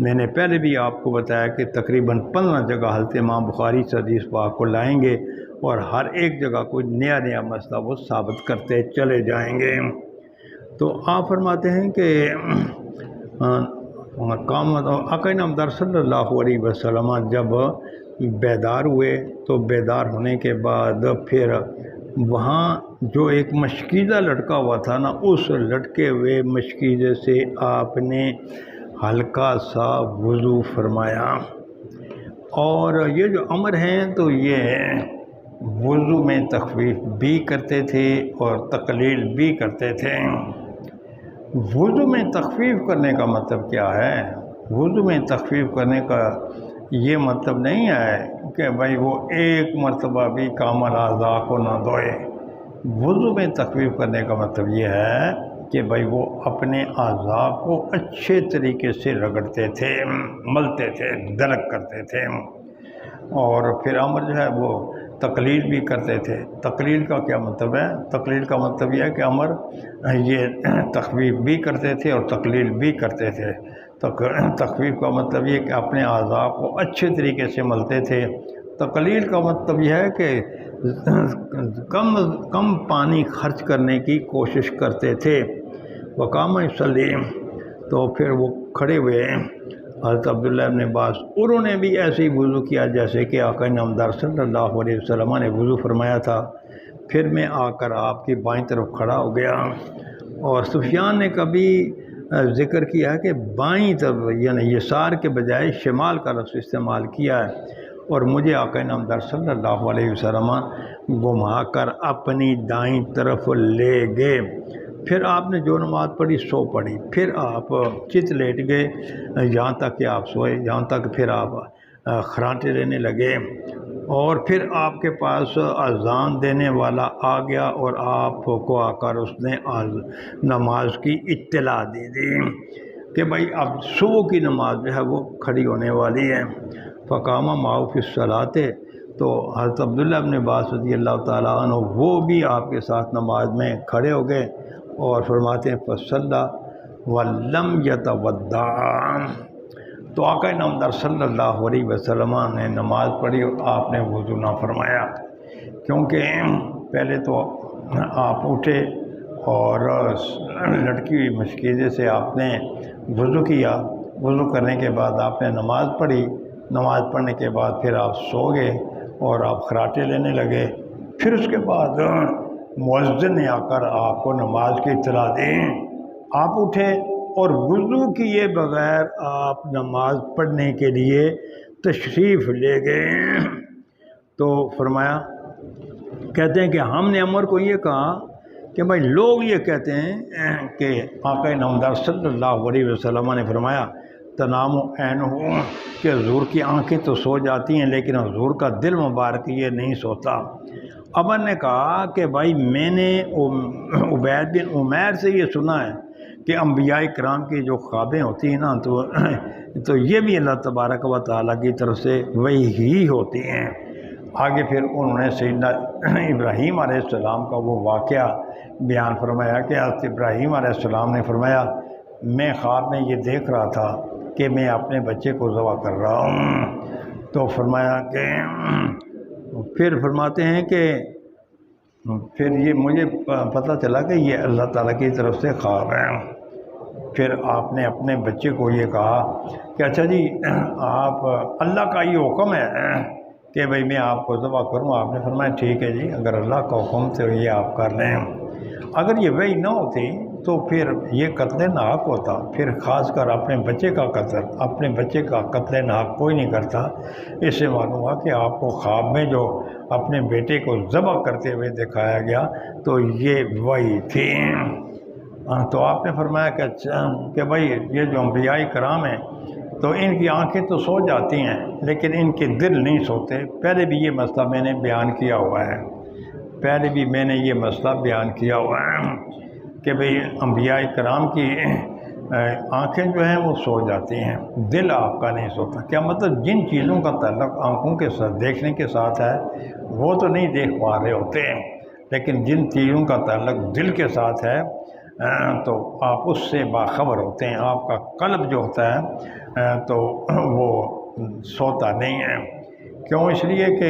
میں نے پہلے بھی آپ کو بتایا کہ تقریباً 15 جگہ حضرت امام بخاری سے حدیث پاک کو لائیں گے، اور ہر ایک جگہ کوئی نیا نیا مسئلہ وہ ثابت کرتے چلے جائیں گے۔ تو آپ فرماتے ہیں کہ آقا نامدار صلی اللہ علیہ وسلم جب بیدار ہوئے، تو بیدار ہونے کے بعد پھر وہاں جو ایک مشکیزہ لٹکا ہوا تھا نا، اس لٹکے ہوئے مشکیزے سے آپ نے ہلکا سا وضو فرمایا۔ اور یہ جو امر ہیں تو یہ وضو میں تخفیف بھی کرتے تھے اور تقلیل بھی کرتے تھے۔ وضو میں تخفیف کرنے کا مطلب کیا ہے؟ وضو میں تخفیف کرنے کا یہ مطلب نہیں ہے کہ بھائی وہ ایک مرتبہ بھی کامل اعضاء کو نہ دھوئے۔ وضو میں تخفیف کرنے کا مطلب یہ ہے کہ بھائی وہ اپنے اعضاء کو اچھے طریقے سے رگڑتے تھے، ملتے تھے، دلک کرتے تھے، اور پھر امر جو ہے وہ تقلیل بھی کرتے تھے۔ تقلیل کا کیا مطلب ہے؟ تقلیل کا مطلب یہ ہے کہ امر یہ تخفیف بھی کرتے تھے اور تقلیل بھی کرتے تھے۔ تخفیف کا مطلب یہ کہ اپنے اعضاء کو اچھے طریقے سے ملتے تھے۔ تقلیل کا مطلب یہ ہے کہ کم پانی خرچ کرنے کی کوشش کرتے تھے۔ وقام یصلی، تو پھر وہ کھڑے ہوئے حضرت عبداللہ ابن عباس، انہوں نے بھی ایسے ہی وضو کیا جیسے کہ آقا نامدار صلی اللہ علیہ وسلم نے وضو فرمایا تھا۔ پھر میں آ کر آپ کی بائیں طرف کھڑا ہو گیا، اور سفیان نے کبھی ذکر کیا کہ بائیں طرف یعنی یسار کے بجائے شمال کا لفظ استعمال کیا ہے، اور مجھے آقا نامدار صلی اللہ علیہ وسلم گھما کر اپنی دائیں طرف لے گئے۔ پھر آپ نے جو نماز پڑھی سو پڑھی، پھر آپ چت لیٹ گئے یہاں تک کہ آپ سوئے، یہاں تک پھر آپ خراٹے لینے لگے، اور پھر آپ کے پاس اذان دینے والا آ گیا، اور آپ کو آ کر اس نے نماز کی اطلاع دے دی کہ بھائی اب صبح کی نماز جو ہے وہ کھڑی ہونے والی ہے۔ فقامہ معه فی الصلاۃ، تو حضرت عبداللہ ابن عباس رضی اللہ تعالیٰ عنہ وہ بھی آپ کے ساتھ نماز میں کھڑے ہو گئے، اور فرماتے ہیں فصلی ولم یتودع، تو آقا نامدار صلی اللہ علیہ وسلم نے نماز پڑھی اور آپ نے وضو نہ فرمایا، کیونکہ پہلے تو آپ اٹھے اور لٹکی ہوئی مشکیزے سے آپ نے وضو کیا، وضو کرنے کے بعد آپ نے نماز پڑھی، نماز پڑھنے کے بعد پھر آپ سو گئے اور آپ خراٹے لینے لگے۔ پھر اس کے بعد مؤذن نے آ کر آپ کو نماز کی اطلاع دی، آپ اٹھے اور وضو کیے بغیر آپ نماز پڑھنے کے لیے تشریف لے گئے۔ تو فرمایا، کہتے ہیں کہ ہم نے عمر کو یہ کہا کہ بھائی لوگ یہ کہتے ہیں کہ آقا نامدار صلی اللہ علیہ وسلم نے فرمایا تنام عین ہو کہ حضور کی آنکھیں تو سو جاتی ہیں لیکن حضور کا دل مبارک یہ نہیں سوتا۔ عمر نے کہا کہ بھائی میں نے عبید بن عمیر سے یہ سنا ہے کہ انبیاء کرام کی جو خوابیں ہوتی ہیں نا تو یہ بھی اللہ تبارک و تعالیٰ کی طرف سے وہی ہی ہوتی ہیں۔ آگے پھر انہوں نے سیدنا ابراہیم علیہ السلام کا وہ واقعہ بیان فرمایا کہ حضرت ابراہیم علیہ السلام نے فرمایا میں خواب میں یہ دیکھ رہا تھا کہ میں اپنے بچے کو ذبح کر رہا ہوں۔ تو فرمایا کہ پھر فرماتے ہیں کہ پھر یہ مجھے پتہ چلا کہ یہ اللہ تعالیٰ کی طرف سے خواب ہے۔ پھر آپ نے اپنے بچے کو یہ کہا کہ اچھا جی آپ اللہ کا یہ حکم ہے کہ بھئی میں آپ کو ذبح کروں۔ آپ نے فرمایا ٹھیک ہے جی، اگر اللہ کا حکم تو یہ آپ کر لیں۔ اگر یہ وحی نہ ہوتی تو پھر یہ قتل ناحق ہوتا، پھر خاص کر اپنے بچے کا قتل، اپنے بچے کا قتل ناحق کوئی نہیں کرتا۔ اس سے معلوم ہوا کہ آپ کو خواب میں جو اپنے بیٹے کو ذبح کرتے ہوئے دکھایا گیا تو یہ وحی تھی۔ تو آپ نے فرمایا کہ بھائی یہ جو انبیاء کرام ہیں تو ان کی آنکھیں تو سو جاتی ہیں لیکن ان کے دل نہیں سوتے۔ پہلے بھی یہ مسئلہ میں نے بیان کیا ہوا ہے، بیان کیا ہوا ہے کہ بھئی انبیاء کرام کی آنکھیں جو ہیں وہ سو جاتی ہیں، دل آپ کا نہیں سوتا۔ کیا مطلب جن چیزوں کا تعلق آنکھوں کے ساتھ دیکھنے کے ساتھ ہے وہ تو نہیں دیکھ پا رہے ہوتے ہیں، لیکن جن چیزوں کا تعلق دل کے ساتھ ہے تو آپ اس سے باخبر ہوتے ہیں۔ آپ کا قلب جو ہوتا ہے تو وہ سوتا نہیں ہے۔ کیوں؟ اس لیے کہ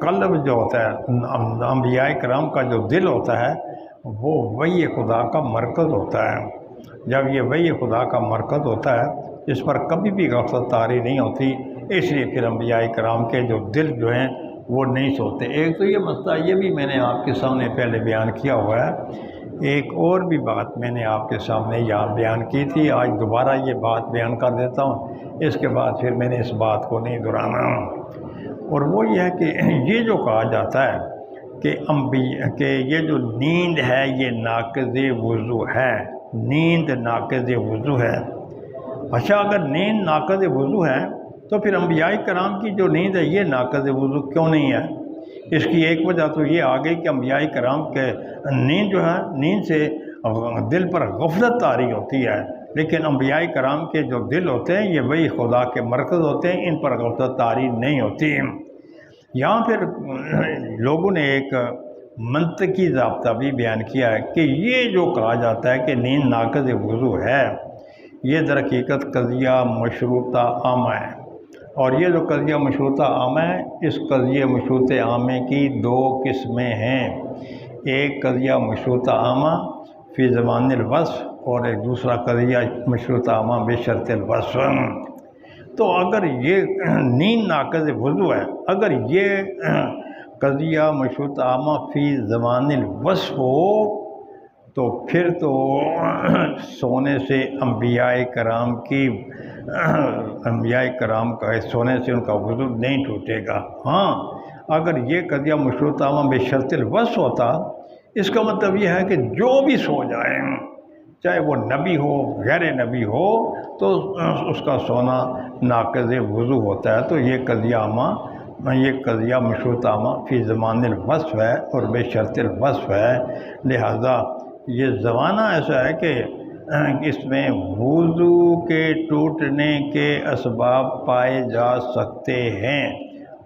قلب جو ہوتا ہے انبیاء کرام کا جو دل ہوتا ہے وہ وحی خدا کا مرکز ہوتا ہے۔ جب یہ وحی خدا کا مرکز ہوتا ہے اس پر کبھی بھی غفلت طاری نہیں ہوتی، اس لیے پھر انبیاء کرام کے جو دل جو ہیں وہ نہیں سوتے۔ ایک تو یہ مسئلہ یہ بھی میں نے آپ کے سامنے پہلے بیان کیا ہوا ہے۔ ایک اور بھی بات میں نے آپ کے سامنے یہاں بیان کی تھی، آج دوبارہ یہ بات بیان کر دیتا ہوں، اس کے بعد پھر میں نے اس بات کو نہیں دہرانا۔ اور وہ یہ ہے کہ یہ جو کہا جاتا ہے کہ یہ جو نیند ہے یہ ناقض وضو ہے، نیند ناقض وضو ہے۔ اچھا اگر نیند ناقض وضو ہے تو پھر انبیاء کرام کی جو نیند ہے یہ ناقض وضو کیوں نہیں ہے؟ اس کی ایک وجہ تو یہ آ گئی کہ انبیاء کرام کے نیند جو ہے، نیند سے دل پر غفلت طاری ہوتی ہے، لیکن انبیاء کرام کے جو دل ہوتے ہیں یہ وہی خدا کے مرکز ہوتے ہیں، ان پر غفلت طاری نہیں ہوتی۔ یہاں پھر لوگوں نے ایک منطقی ضابطہ بھی بیان کیا ہے کہ یہ جو کہا جاتا ہے کہ نیند ناقض وضو ہے یہ در حقیقت قضیہ مشروطہ عامہ ہے، اور یہ جو قضیہ مشروطہ عامہ ہے اس قضیہ مشروطہ عامہ کی دو قسمیں ہیں۔ ایک قضیہ مشروطہ عامہ فی زمان الوصف اور ایک دوسرا قضیہ مشروطہ عامہ بشرط الوصف۔ تو اگر یہ نیند ناقض وضو ہے، اگر یہ قضیہ مشروطہ عامہ فی زمان الوصف ہو تو پھر تو سونے سے انبیاء کرام کا سونے سے ان کا وضو نہیں ٹوٹے گا۔ ہاں اگر یہ قضیہ مشروطہ عامہ بشرط الوصف ہوتا، اس کا مطلب یہ ہے کہ جو بھی سو جائیں چاہے وہ نبی ہو غیر نبی ہو تو اس کا سونا ناقض وضو ہوتا ہے۔ تو یہ قضیہ مشروطہ عامہ فی زمان الوصف ہے اور بشرط الوصف ہے، لہذا یہ زمانہ ایسا ہے کہ اس میں وضو کے ٹوٹنے کے اسباب پائے جا سکتے ہیں،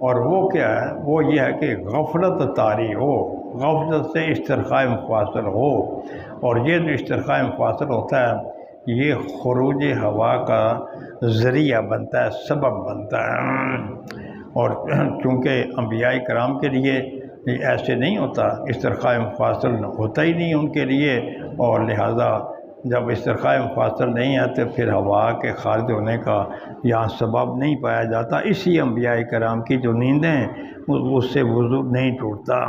اور وہ کیا ہے؟ وہ یہ ہے کہ غفلت طاری ہو، غفلت سے استرخاء مفاصل ہو، اور یہ جو استرخاء مفاصل ہوتا ہے یہ خروج ہوا کا ذریعہ بنتا ہے، سبب بنتا ہے۔ اور چونکہ انبیاء کرام کے لیے ایسے نہیں ہوتا، استرخاء مفاصل ہوتا ہی نہیں ان کے لیے، اور لہذا جب استرخاء مفاصل نہیں ہے تو پھر ہوا کے خارج ہونے کا یہاں سبب نہیں پایا جاتا، اسی انبیاء کرام کی جو نیندیں اس سے وضو نہیں ٹوٹتا۔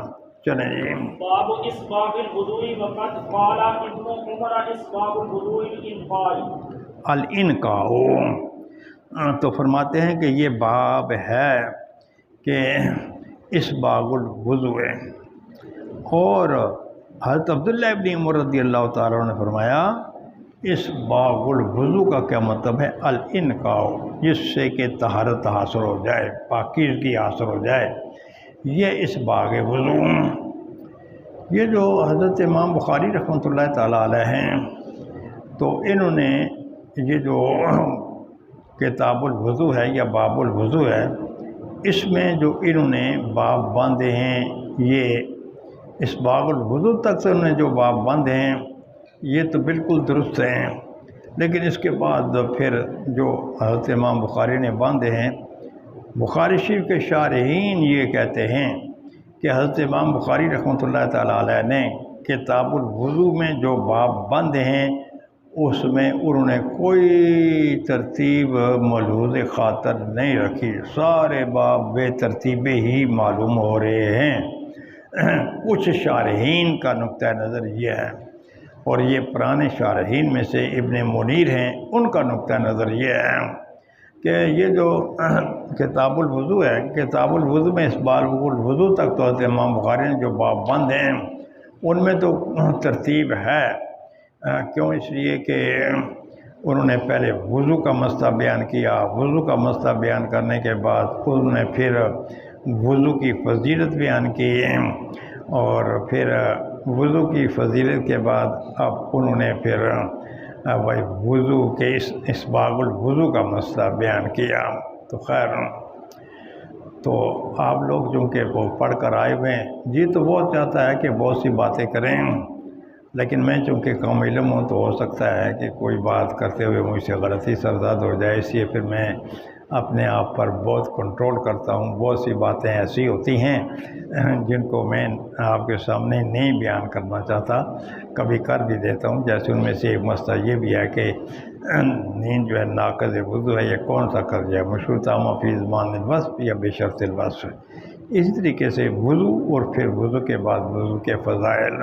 چلیں جی، باب اسباب الوضوء وقد قال ابن عمر اسباب الوضوء الانقاء، تو فرماتے ہیں کہ یہ باب ہے کہ اسباب الوضوء، اور حضرت عبداللہ ابن عمر رضی اللہ تعالیٰ نے فرمایا اسباب الوضوء کا کیا مطلب ہے؟ الانقاء، جس سے کہ طہارت حاصل ہو جائے، پاکیزگی حاصل ہو جائے، یہ اسباغ وضو۔ یہ جو حضرت امام بخاری رحمۃ اللہ تعالیٰ علیہ ہیں تو انہوں نے یہ جو کتاب الوضو ہے یا باب الوضو ہے اس میں جو انہوں نے باب باندھے ہیں، یہ اسباغ الوضو تک سے انہوں نے جو باب باندھے ہیں یہ تو بالکل درست ہیں، لیکن اس کے بعد پھر جو حضرت امام بخاری نے باندھے ہیں، بخاری شریف کے شارحین یہ کہتے ہیں کہ حضرت امام بخاری رحمۃ اللہ تعالیٰ علیہ نے کتاب الوضو میں جو باب باندھے ہیں اس میں انہوں نے کوئی ترتیب ملحوظ خاطر نہیں رکھی، سارے باب بے ترتیبے ہی معلوم ہو رہے ہیں۔ کچھ شارحین کا نقطہ نظر یہ ہے، اور یہ پرانے شارحین میں سے ابن منیر ہیں، ان کا نقطہ نظر یہ ہے کہ یہ جو کتاب الوضو ہے، کتاب الوضو میں اس باب الوضو تک تو حضرت امام بخاری نے جو باب باندھے ہیں ان میں تو ترتیب ہے، کیوں؟ اس لیے کہ انہوں نے پہلے وضو کا مسئلہ بیان کیا، وضو کا مسئلہ بیان کرنے کے بعد انہوں نے پھر وضو کی فضیلت بیان کی، اور پھر وضو کی فضیلت کے بعد اب انہوں نے پھر بھائی وضو کے اسباغ الوضو کا مسئلہ بیان کیا۔ تو خیر، تو آپ لوگ چونکہ وہ پڑھ کر آئے ہوئے ہیں، جی تو وہ چاہتا ہے کہ بہت سی باتیں کریں، لیکن میں چونکہ کم علم ہوں تو ہو سکتا ہے کہ کوئی بات کرتے ہوئے مجھ سے غلطی سرزد ہو جائے، اس لیے پھر میں اپنے آپ پر بہت کنٹرول کرتا ہوں۔ بہت سی باتیں ایسی ہوتی ہیں جن کو میں آپ کے سامنے نہیں بیان کرنا چاہتا، کبھی کر بھی دیتا ہوں، جیسے ان میں سے ایک مسئلہ یہ بھی ہے کہ نیند جو ہے ناقض وضو ہے، یہ کون سا قرض ہے، مشروطہ فی زمان الوصف یا بشرط الوصف۔ اسی طریقے سے وضو اور پھر وضو کے بعد وضو کے فضائل،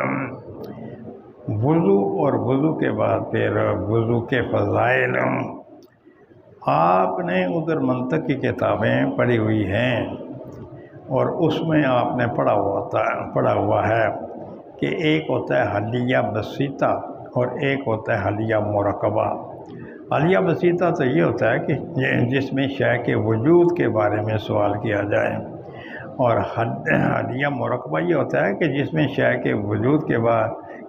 وضو اور وضو کے بعد پھر وضو کے فضائل۔ آپ نے ادھر منطق کی کتابیں پڑھی ہوئی ہیں اور اس میں آپ نے پڑھا ہوا ہے کہ ایک ہوتا ہے حلیہ بسیطہ اور ایک ہوتا ہے حلیہ مرکبہ۔ حلیہ بسیطہ تو یہ ہوتا ہے کہ جس میں شے کے وجود کے بارے میں سوال کیا جائے، اور حلیہ مرکبہ یہ ہوتا ہے کہ جس میں شے کے وجود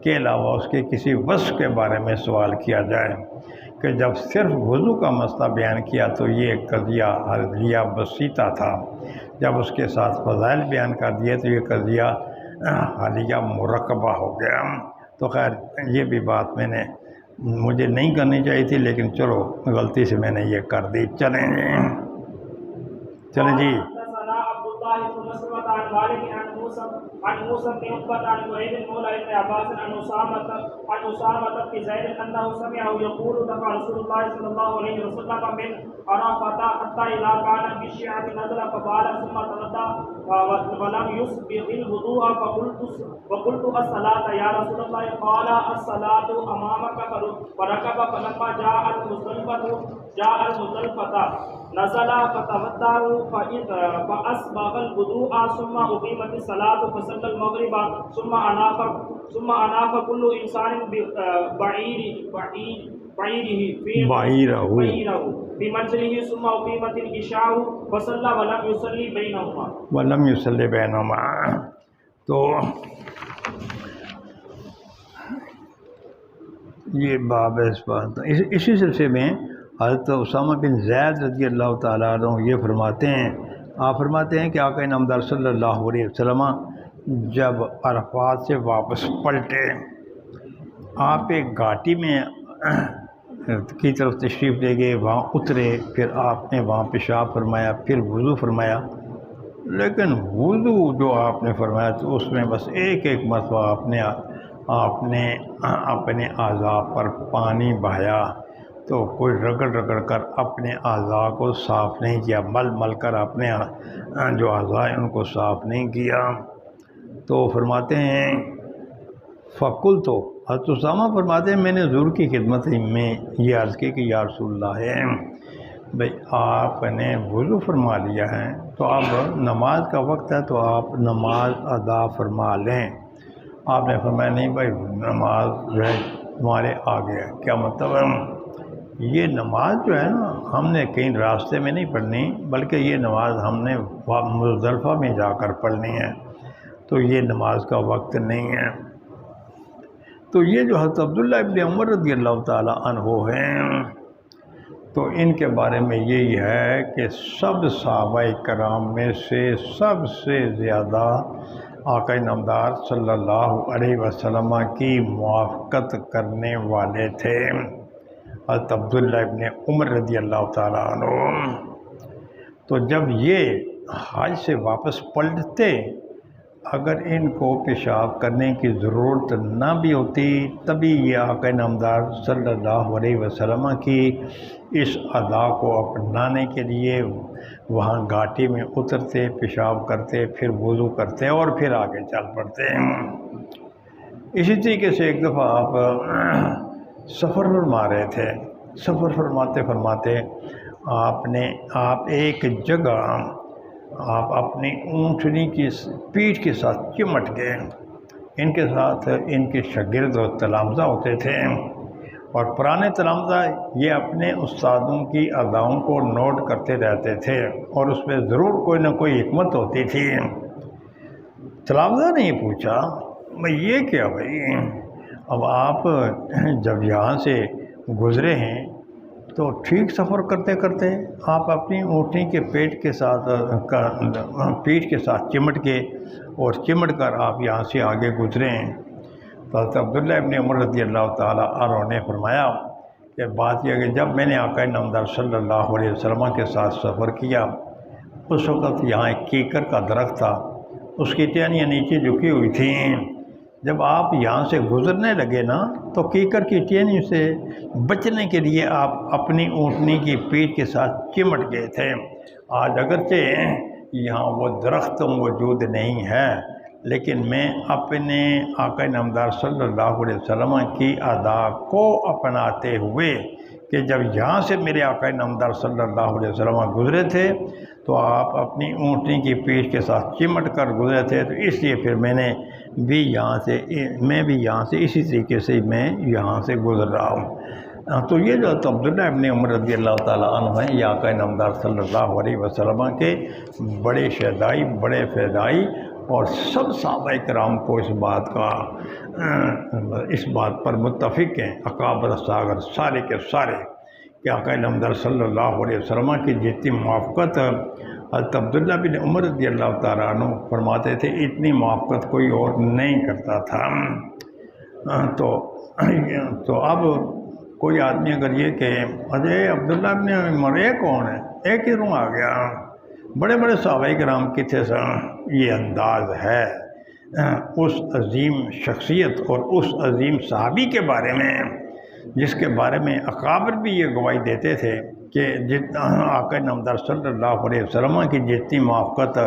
کے علاوہ اس کے کسی وصف کے بارے میں سوال کیا جائے، کہ جب صرف وضو کا مسئلہ بیان کیا تو یہ قضیہ حلیہ بسیطہ تھا، جب اس کے ساتھ فضائل بیان کر دیے تو یہ قضیہ حلیہ مرکبہ ہو گیا۔ تو خیر یہ بھی بات مجھے نہیں کرنی چاہیے تھی، لیکن چلو غلطی سے میں نے یہ کر دی۔ چلیں جی۔ عن موسى بن عقبة عن بريد مولى ابن عباس عن أسامة بن زيد أنه سمعه يقول دفع رسول الله صلى الله عليه وسلم من عرفة حتى إذا كان بالشعب نزل فبال ثم تودع ولم يسبغ الوضوء فقلت الصلاة يا رسول الله؟ قال الصلاة أمامك فركب فلما جاء المزدلفة نزل فتودع فأسبغ الوضوء ثم أقيمت الصلاة فصلى المغرب ثم أناف كل إنسان بعيره في منزله ثم أقيمت العشاء فصلى ولم يصلي بينهما۔ تو یہ باب اس بات اسی سلسلے میں حضرت اسامہ بن زید رضی اللہ تعالیٰ عنہ یہ فرماتے ہیں، آپ فرماتے ہیں کہ آقا نامدار صلی اللہ علیہ وسلم جب عرفات سے واپس پلٹے، آپ ایک گھاٹی میں کی طرف تشریف لے گئے، وہاں اترے، پھر آپ نے وہاں پیشاب فرمایا، پھر وضو فرمایا، لیکن وضو جو آپ نے فرمایا تو اس میں بس ایک مرتبہ آپ نے اپنے اعضاء پر پانی بہایا، تو کوئی رگڑ کر اپنے اعضاء کو صاف نہیں کیا، مل کر اپنے جو اعضاء ہیں ان کو صاف نہیں کیا۔ تو فرماتے ہیں فقل، تو حضرت اسامہ فرماتے ہیں میں نے حضور کی خدمت میں یہ عرض کی کہ یا رسول اللہ ہے بھائی آپ نے وضو فرما لیا ہے تو اب نماز کا وقت ہے تو آپ نماز ادا فرما لیں۔ آپ نے فرمایا نہیں بھائی نماز جو ہے تمہارے آگے ہے۔ کیا مطلب ہے؟ یہ نماز جو ہے نا ہم نے کہیں راستے میں نہیں پڑھنی، بلکہ یہ نماز ہم نے مزدلفہ میں جا کر پڑھنی ہے، تو یہ نماز کا وقت نہیں ہے۔ تو یہ جو حضرت عبداللہ ابن عمر رضی اللہ تعالیٰ عنہ ہیں، تو ان کے بارے میں یہی ہے کہ سب صحابہ کرام میں سے سب سے زیادہ آقا نامدار صلی اللہ علیہ وسلم کی موافقت کرنے والے تھے۔ حضرت عبداللہ ابن عمر رضی اللہ تعالیٰ عنہ۔ تو جب یہ حج سے واپس پلٹتے، اگر ان کو پیشاب کرنے کی ضرورت نہ بھی ہوتی تبھی یہ آقا نامدار صلی اللہ علیہ وسلم کی اس ادا کو اپنانے کے لیے وہاں گھاٹی میں اترتے، پیشاب کرتے، پھر وضو کرتے اور پھر آگے چل پڑتے۔ اسی طریقے سے ایک دفعہ آپ سفر فرما رہے تھے، سفر فرماتے فرماتے آپ ایک جگہ آپ اپنی اونٹنی کی پیٹھ کے ساتھ چمٹ گئے۔ ان کے ساتھ ان کے شاگرد و تلامذہ ہوتے تھے، اور پرانے تلامذہ یہ اپنے استادوں کی اداؤں کو نوٹ کرتے رہتے تھے، اور اس میں ضرور کوئی نہ کوئی حکمت ہوتی تھی۔ تلامذہ نے یہ پوچھا، بھائی یہ کیا بھائی، اب آپ جب یہاں سے گزرے ہیں تو ٹھیک سفر کرتے کرتے آپ اپنی اونٹنی کے پیٹ کے ساتھ چمٹ کے اور چمٹ کر آپ یہاں سے آگے گزرے ہیں۔ تو حضرت عبداللہ ابن عمر رضی اللہ تعالیٰ عنہ نے فرمایا کہ بات یہ کہ جب میں نے آقا نامدار صلی اللہ علیہ وسلم کے ساتھ سفر کیا، اس وقت یہاں ایک کیکر کا درخت تھا، اس کی ٹہنیاں نیچے جھکی ہوئی تھیں۔ جب آپ یہاں سے گزرنے لگے نا تو کیکر کی ٹہنی سے بچنے کے لیے آپ اپنی اونٹنی کی پیٹھ کے ساتھ چمٹ گئے تھے۔ آج اگرچہ یہاں وہ درخت موجود نہیں ہے، لیکن میں اپنے آقا نامدار صلی اللہ علیہ وسلم کی ادا کو اپناتے ہوئے کہ جب یہاں سے میرے آقا نامدار صلی اللہ علیہ وسلم گزرے تھے تو آپ اپنی اونٹنی کی پیٹھ کے ساتھ چمٹ کر گزرے تھے، تو اس لیے پھر میں بھی یہاں سے اسی طریقے سے میں یہاں سے گزر رہا ہوں۔ تو یہ جو عبداللہ ابن عمر رضی اللہ تعالیٰ عنہ ہیں، یہ آقا نامدار صلی اللہ علیہ وسلم کے بڑے شہدائی، بڑے فیدائی، اور سب صحابہ کرام کو اس بات پر متفق ہیں، اکابر ساگر سارے کے سارے، کہ آقا نامدار صلی اللہ علیہ وسلم کی جتنی موافقت حضرت عبداللہ بن عمر رضی اللہ تعالیٰ عنہ فرماتے تھے اتنی موافقت کوئی اور نہیں کرتا تھا۔ تو اب کوئی آدمی اگر یہ کہ ارے عبداللہ بن عمر یہ کون ہے، ایک کدھروں آ گیا، بڑے بڑے صحابہ کرام کتنے سے، یہ انداز ہے اس عظیم شخصیت اور اس عظیم صحابی کے بارے میں جس کے بارے میں اکابر بھی یہ گواہی دیتے تھے کہ جتنا آقا نامدار صلی اللہ علیہ وسلم کی جتنی موافقت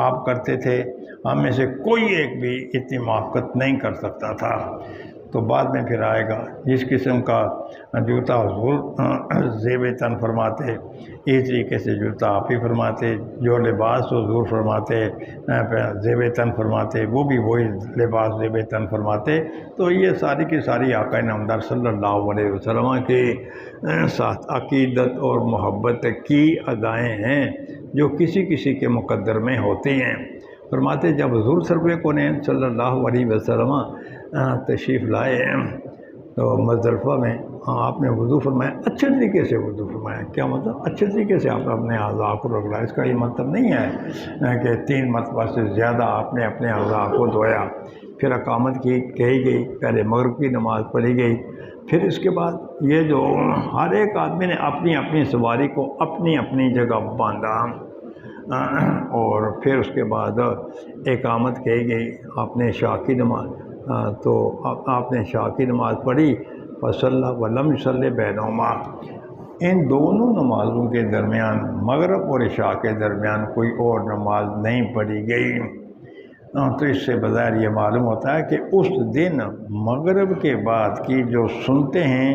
آپ کرتے تھے، ہم میں سے کوئی ایک بھی اتنی موافقت نہیں کر سکتا تھا۔ تو بعد میں پھر آئے گا جس قسم کا جوتا حضور زیب تن فرماتے، اس طریقے سے جوتا آپ ہی فرماتے، جو لباس حضور فرماتے زیب تن فرماتے، وہ بھی وہی لباس زیب تن فرماتے۔ تو یہ ساری کی ساری آقا نامدار صلی اللہ علیہ وسلم کے ساتھ عقیدت اور محبت کی ادائیں ہیں جو کسی کسی کے مقدر میں ہوتی ہیں۔ فرماتے جب حضور سرور کونین صلی اللہ علیہ وسلم تشریف لائے تو مزدلفہ میں آپ نے وضو فرمایا، اچھے طریقے سے وضو فرمایا۔ کیا مطلب؟ اچھے طریقے سے آپ نے اپنے اعضاء کو رگڑا۔ اس کا یہ مطلب نہیں ہے کہ 3 مرتبہ سے زیادہ آپ نے اپنے اعضاء کو دھویا۔ پھر اقامت کی کہی گئی، پہلے مغرب کی نماز پڑھی گئی، پھر اس کے بعد یہ جو ہر ایک آدمی نے اپنی اپنی سواری کو اپنی اپنی جگہ باندھا، اور پھر اس کے بعد اقامت کہی گئی، آپ نے عشاء کی نماز تو آپ نے عشاء کی نماز پڑھی، فصلی ولم یصلی بینہما، ان دونوں نمازوں کے درمیان مغرب اور عشاء کے درمیان کوئی اور نماز نہیں پڑھی گئی۔ تو اس سے بظاہر یہ معلوم ہوتا ہے کہ اس دن مغرب کے بعد کی جو سنتے ہیں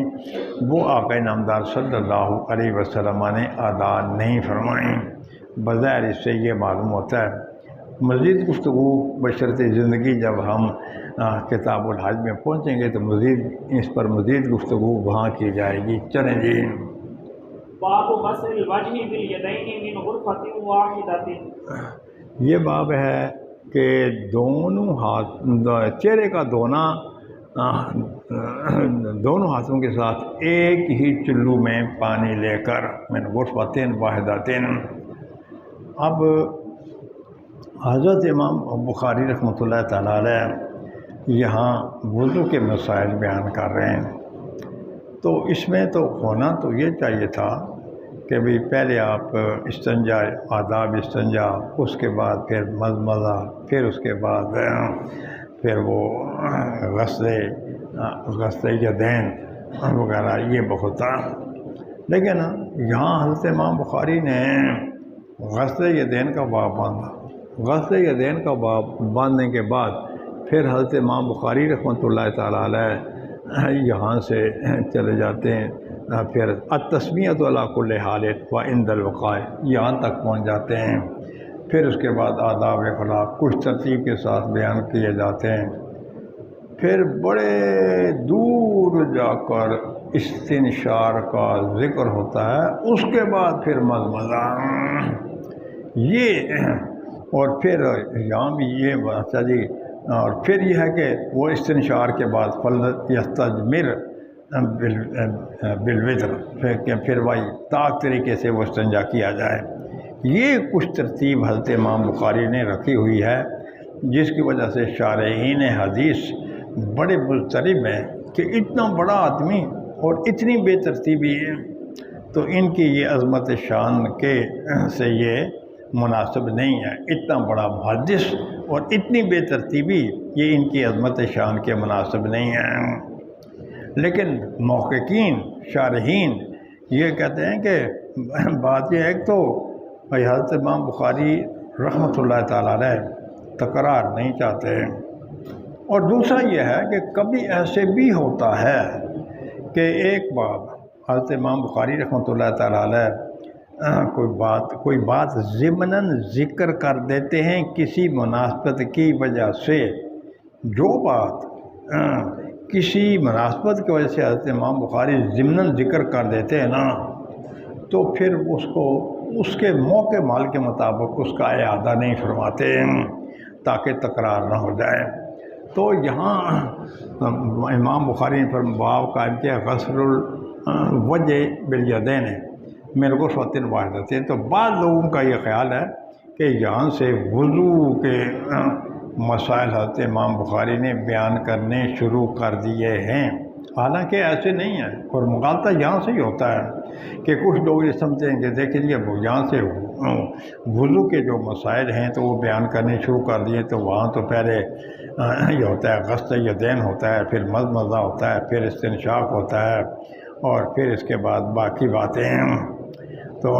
وہ آقا نامدار صلی اللہ علیہ وسلم نے ادا نہیں فرمائیں۔ بظاہر اس سے یہ معلوم ہوتا ہے۔ مزید گفتگو بشرط زندگی جب ہم کتاب الحج میں پہنچیں گے تو اس پر مزید گفتگو وہاں کی جائے گی۔ چلیں جی۔ باب غسل الوجہ بالیدین من غرفۃ واحدۃ، یہ باب ہے کہ دونوں چہرے کا دھونا دونوں ہاتھوں کے ساتھ ایک ہی چلو میں پانی لے کر من غرفۃ واحدۃ۔ اب حضرت امام بخاری رحمۃ اللہ تعالیٰ علیہ یہاں وضو کے مسائل بیان کر رہے ہیں۔ تو اس میں تو ہونا تو یہ چاہیے تھا کہ بھئی پہلے آپ استنجا، آداب استنجا، اس کے بعد پھر مضمضہ، پھر اس کے بعد پھر وہ غسل یدین وغیرہ یہ بہت تھا۔ لیکن یہاں حضرت امام بخاری نے غسل یدین کا باب باندھا۔ غسل یدین کا باب باندھنے کے بعد پھر حضرت امام بخاری رحمۃ اللہ تعالیٰ علیہ یہاں سے چلے جاتے ہیں، پھر التسمیۃ علی کل حال و عند الوقاء یہاں تک پہنچ جاتے ہیں۔ پھر اس کے بعد آداب اخلاق کچھ ترتیب کے ساتھ بیان کیے جاتے ہیں۔ پھر بڑے دور جا کر استنشار کا ذکر ہوتا ہے، اس کے بعد پھر مضمضہ، یہ اور پھر یہاں بھی یہ اچھا جی، اور پھر یہ ہے کہ وہ استنشار کے بعد فلیستجمر بالوتر، پھر وہی طاق طریقے سے وہ استنجا کیا جائے۔ یہ کچھ ترتیب حضرت امام بخاری نے رکھی ہوئی ہے، جس کی وجہ سے شارحین حدیث بڑے مضطرب ہیں کہ اتنا بڑا آدمی اور اتنی بے ترتیبی ہے، تو ان کی یہ عظمت شان کے سے یہ مناسب نہیں ہے۔ اتنا بڑا محدث اور اتنی بے ترتیبی یہ ان کی عظمت شان کے مناسب نہیں ہے۔ لیکن محققین شارحین یہ کہتے ہیں کہ بات یہ ہے کہ تو بھائی حضرت امام بخاری رحمۃ اللہ تعالیٰ علیہ تکرار نہیں چاہتے، اور دوسرا یہ ہے کہ کبھی ایسے بھی ہوتا ہے کہ ایک باب حضرت امام بخاری رحمۃ اللہ تعالیٰ علیہ کوئی بات ضمناً ذکر کر دیتے ہیں کسی مناسبت کی وجہ سے۔ جو بات کسی مناسبت کی وجہ سے حضرت امام بخاری ضمناً ذکر کر دیتے ہیں نا، تو پھر اس کو اس کے موقع مال کے مطابق اس کا اعادہ نہیں فرماتے تاکہ تکرار نہ ہو جائے۔ تو یہاں امام بخاری نے باب قائم کیا غسل الوجہ بالیدین من غرفۃ واحدۃ۔ تو بعض لوگوں کا یہ خیال ہے کہ یہاں سے وضو کے مسائل حضرت امام بخاری نے بیان کرنے شروع کر دیے ہیں، حالانکہ ایسے نہیں ہے، اور مغالطہ یہاں سے ہی ہوتا ہے کہ کچھ لوگ یہ سمجھتے ہیں کہ دیکھیں یہ یہاں سے وضو کے جو مسائل ہیں تو وہ بیان کرنے شروع کر دیے، تو وہاں تو پہلے یہ ہوتا ہے غسل یدین ہوتا ہے، پھر مضمضہ ہوتا ہے، پھر استنشاق ہوتا ہے، اور پھر اس کے بعد باقی باتیں۔ تو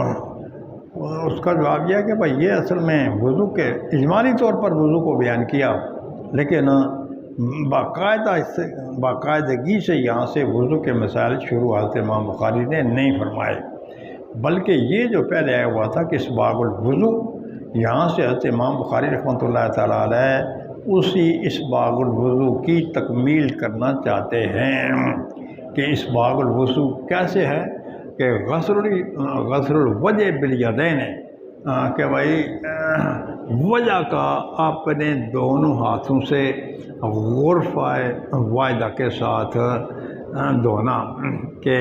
اس کا جواب یہ ہے کہ بھائی یہ اصل میں وضو کے اجمالی طور پر وضو کو بیان کیا، لیکن باقاعدگی سے یہاں سے وضو کے مسائل شروع حضرت امام بخاری نے نہیں فرمائے، بلکہ یہ جو پہلے آیا ہوا تھا کہ اسباغ الوضو، یہاں سے حضرت امام بخاری رحمۃ اللہ تعالیٰ علیہ اسی اسباغ الوضو کی تکمیل کرنا چاہتے ہیں کہ اسباغ الوضو کیسے ہے کہ غسل الوجہ بالیدین کہ بھائی وجہ کا اپنے دونوں ہاتھوں سے غرفہ واحدہ کے ساتھ دھونا، کہ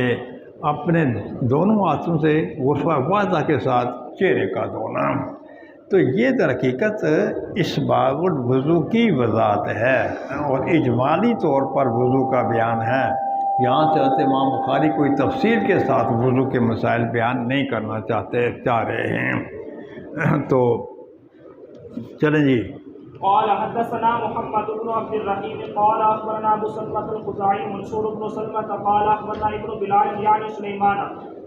اپنے دونوں ہاتھوں سے غرفہ واحدہ کے ساتھ چہرے کا دھونا۔ تو یہ در حقیقت اسباغ الوضو کی وضاحت ہے اور اجمالی طور پر وضو کا بیان ہے۔ یہاں سے حضرت امام بخاری کوئی تفصیل کے ساتھ وضو کے مسائل بیان نہیں کرنا چاہ رہے ہیں۔ تو چلیں جی۔ قال حدثنا محمد بن عبد الرحيم قال اخبرنا ابو سلمة الخزاعي منصور بن سلمة قال اخبرنا ابن بلال يعني سليمان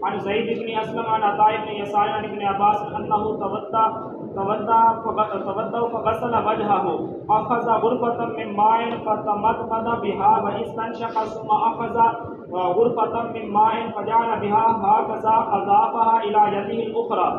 عن زيد بن اسلم عن عطاء بن يسار عن ابن عباس انه توضا فغسل وجهه اخذ غرفة من ماء فتمضمض بها واستنشق ثم اخذ غرفة من ماء فجعل بها هكذا اضافها الى يده الاخرى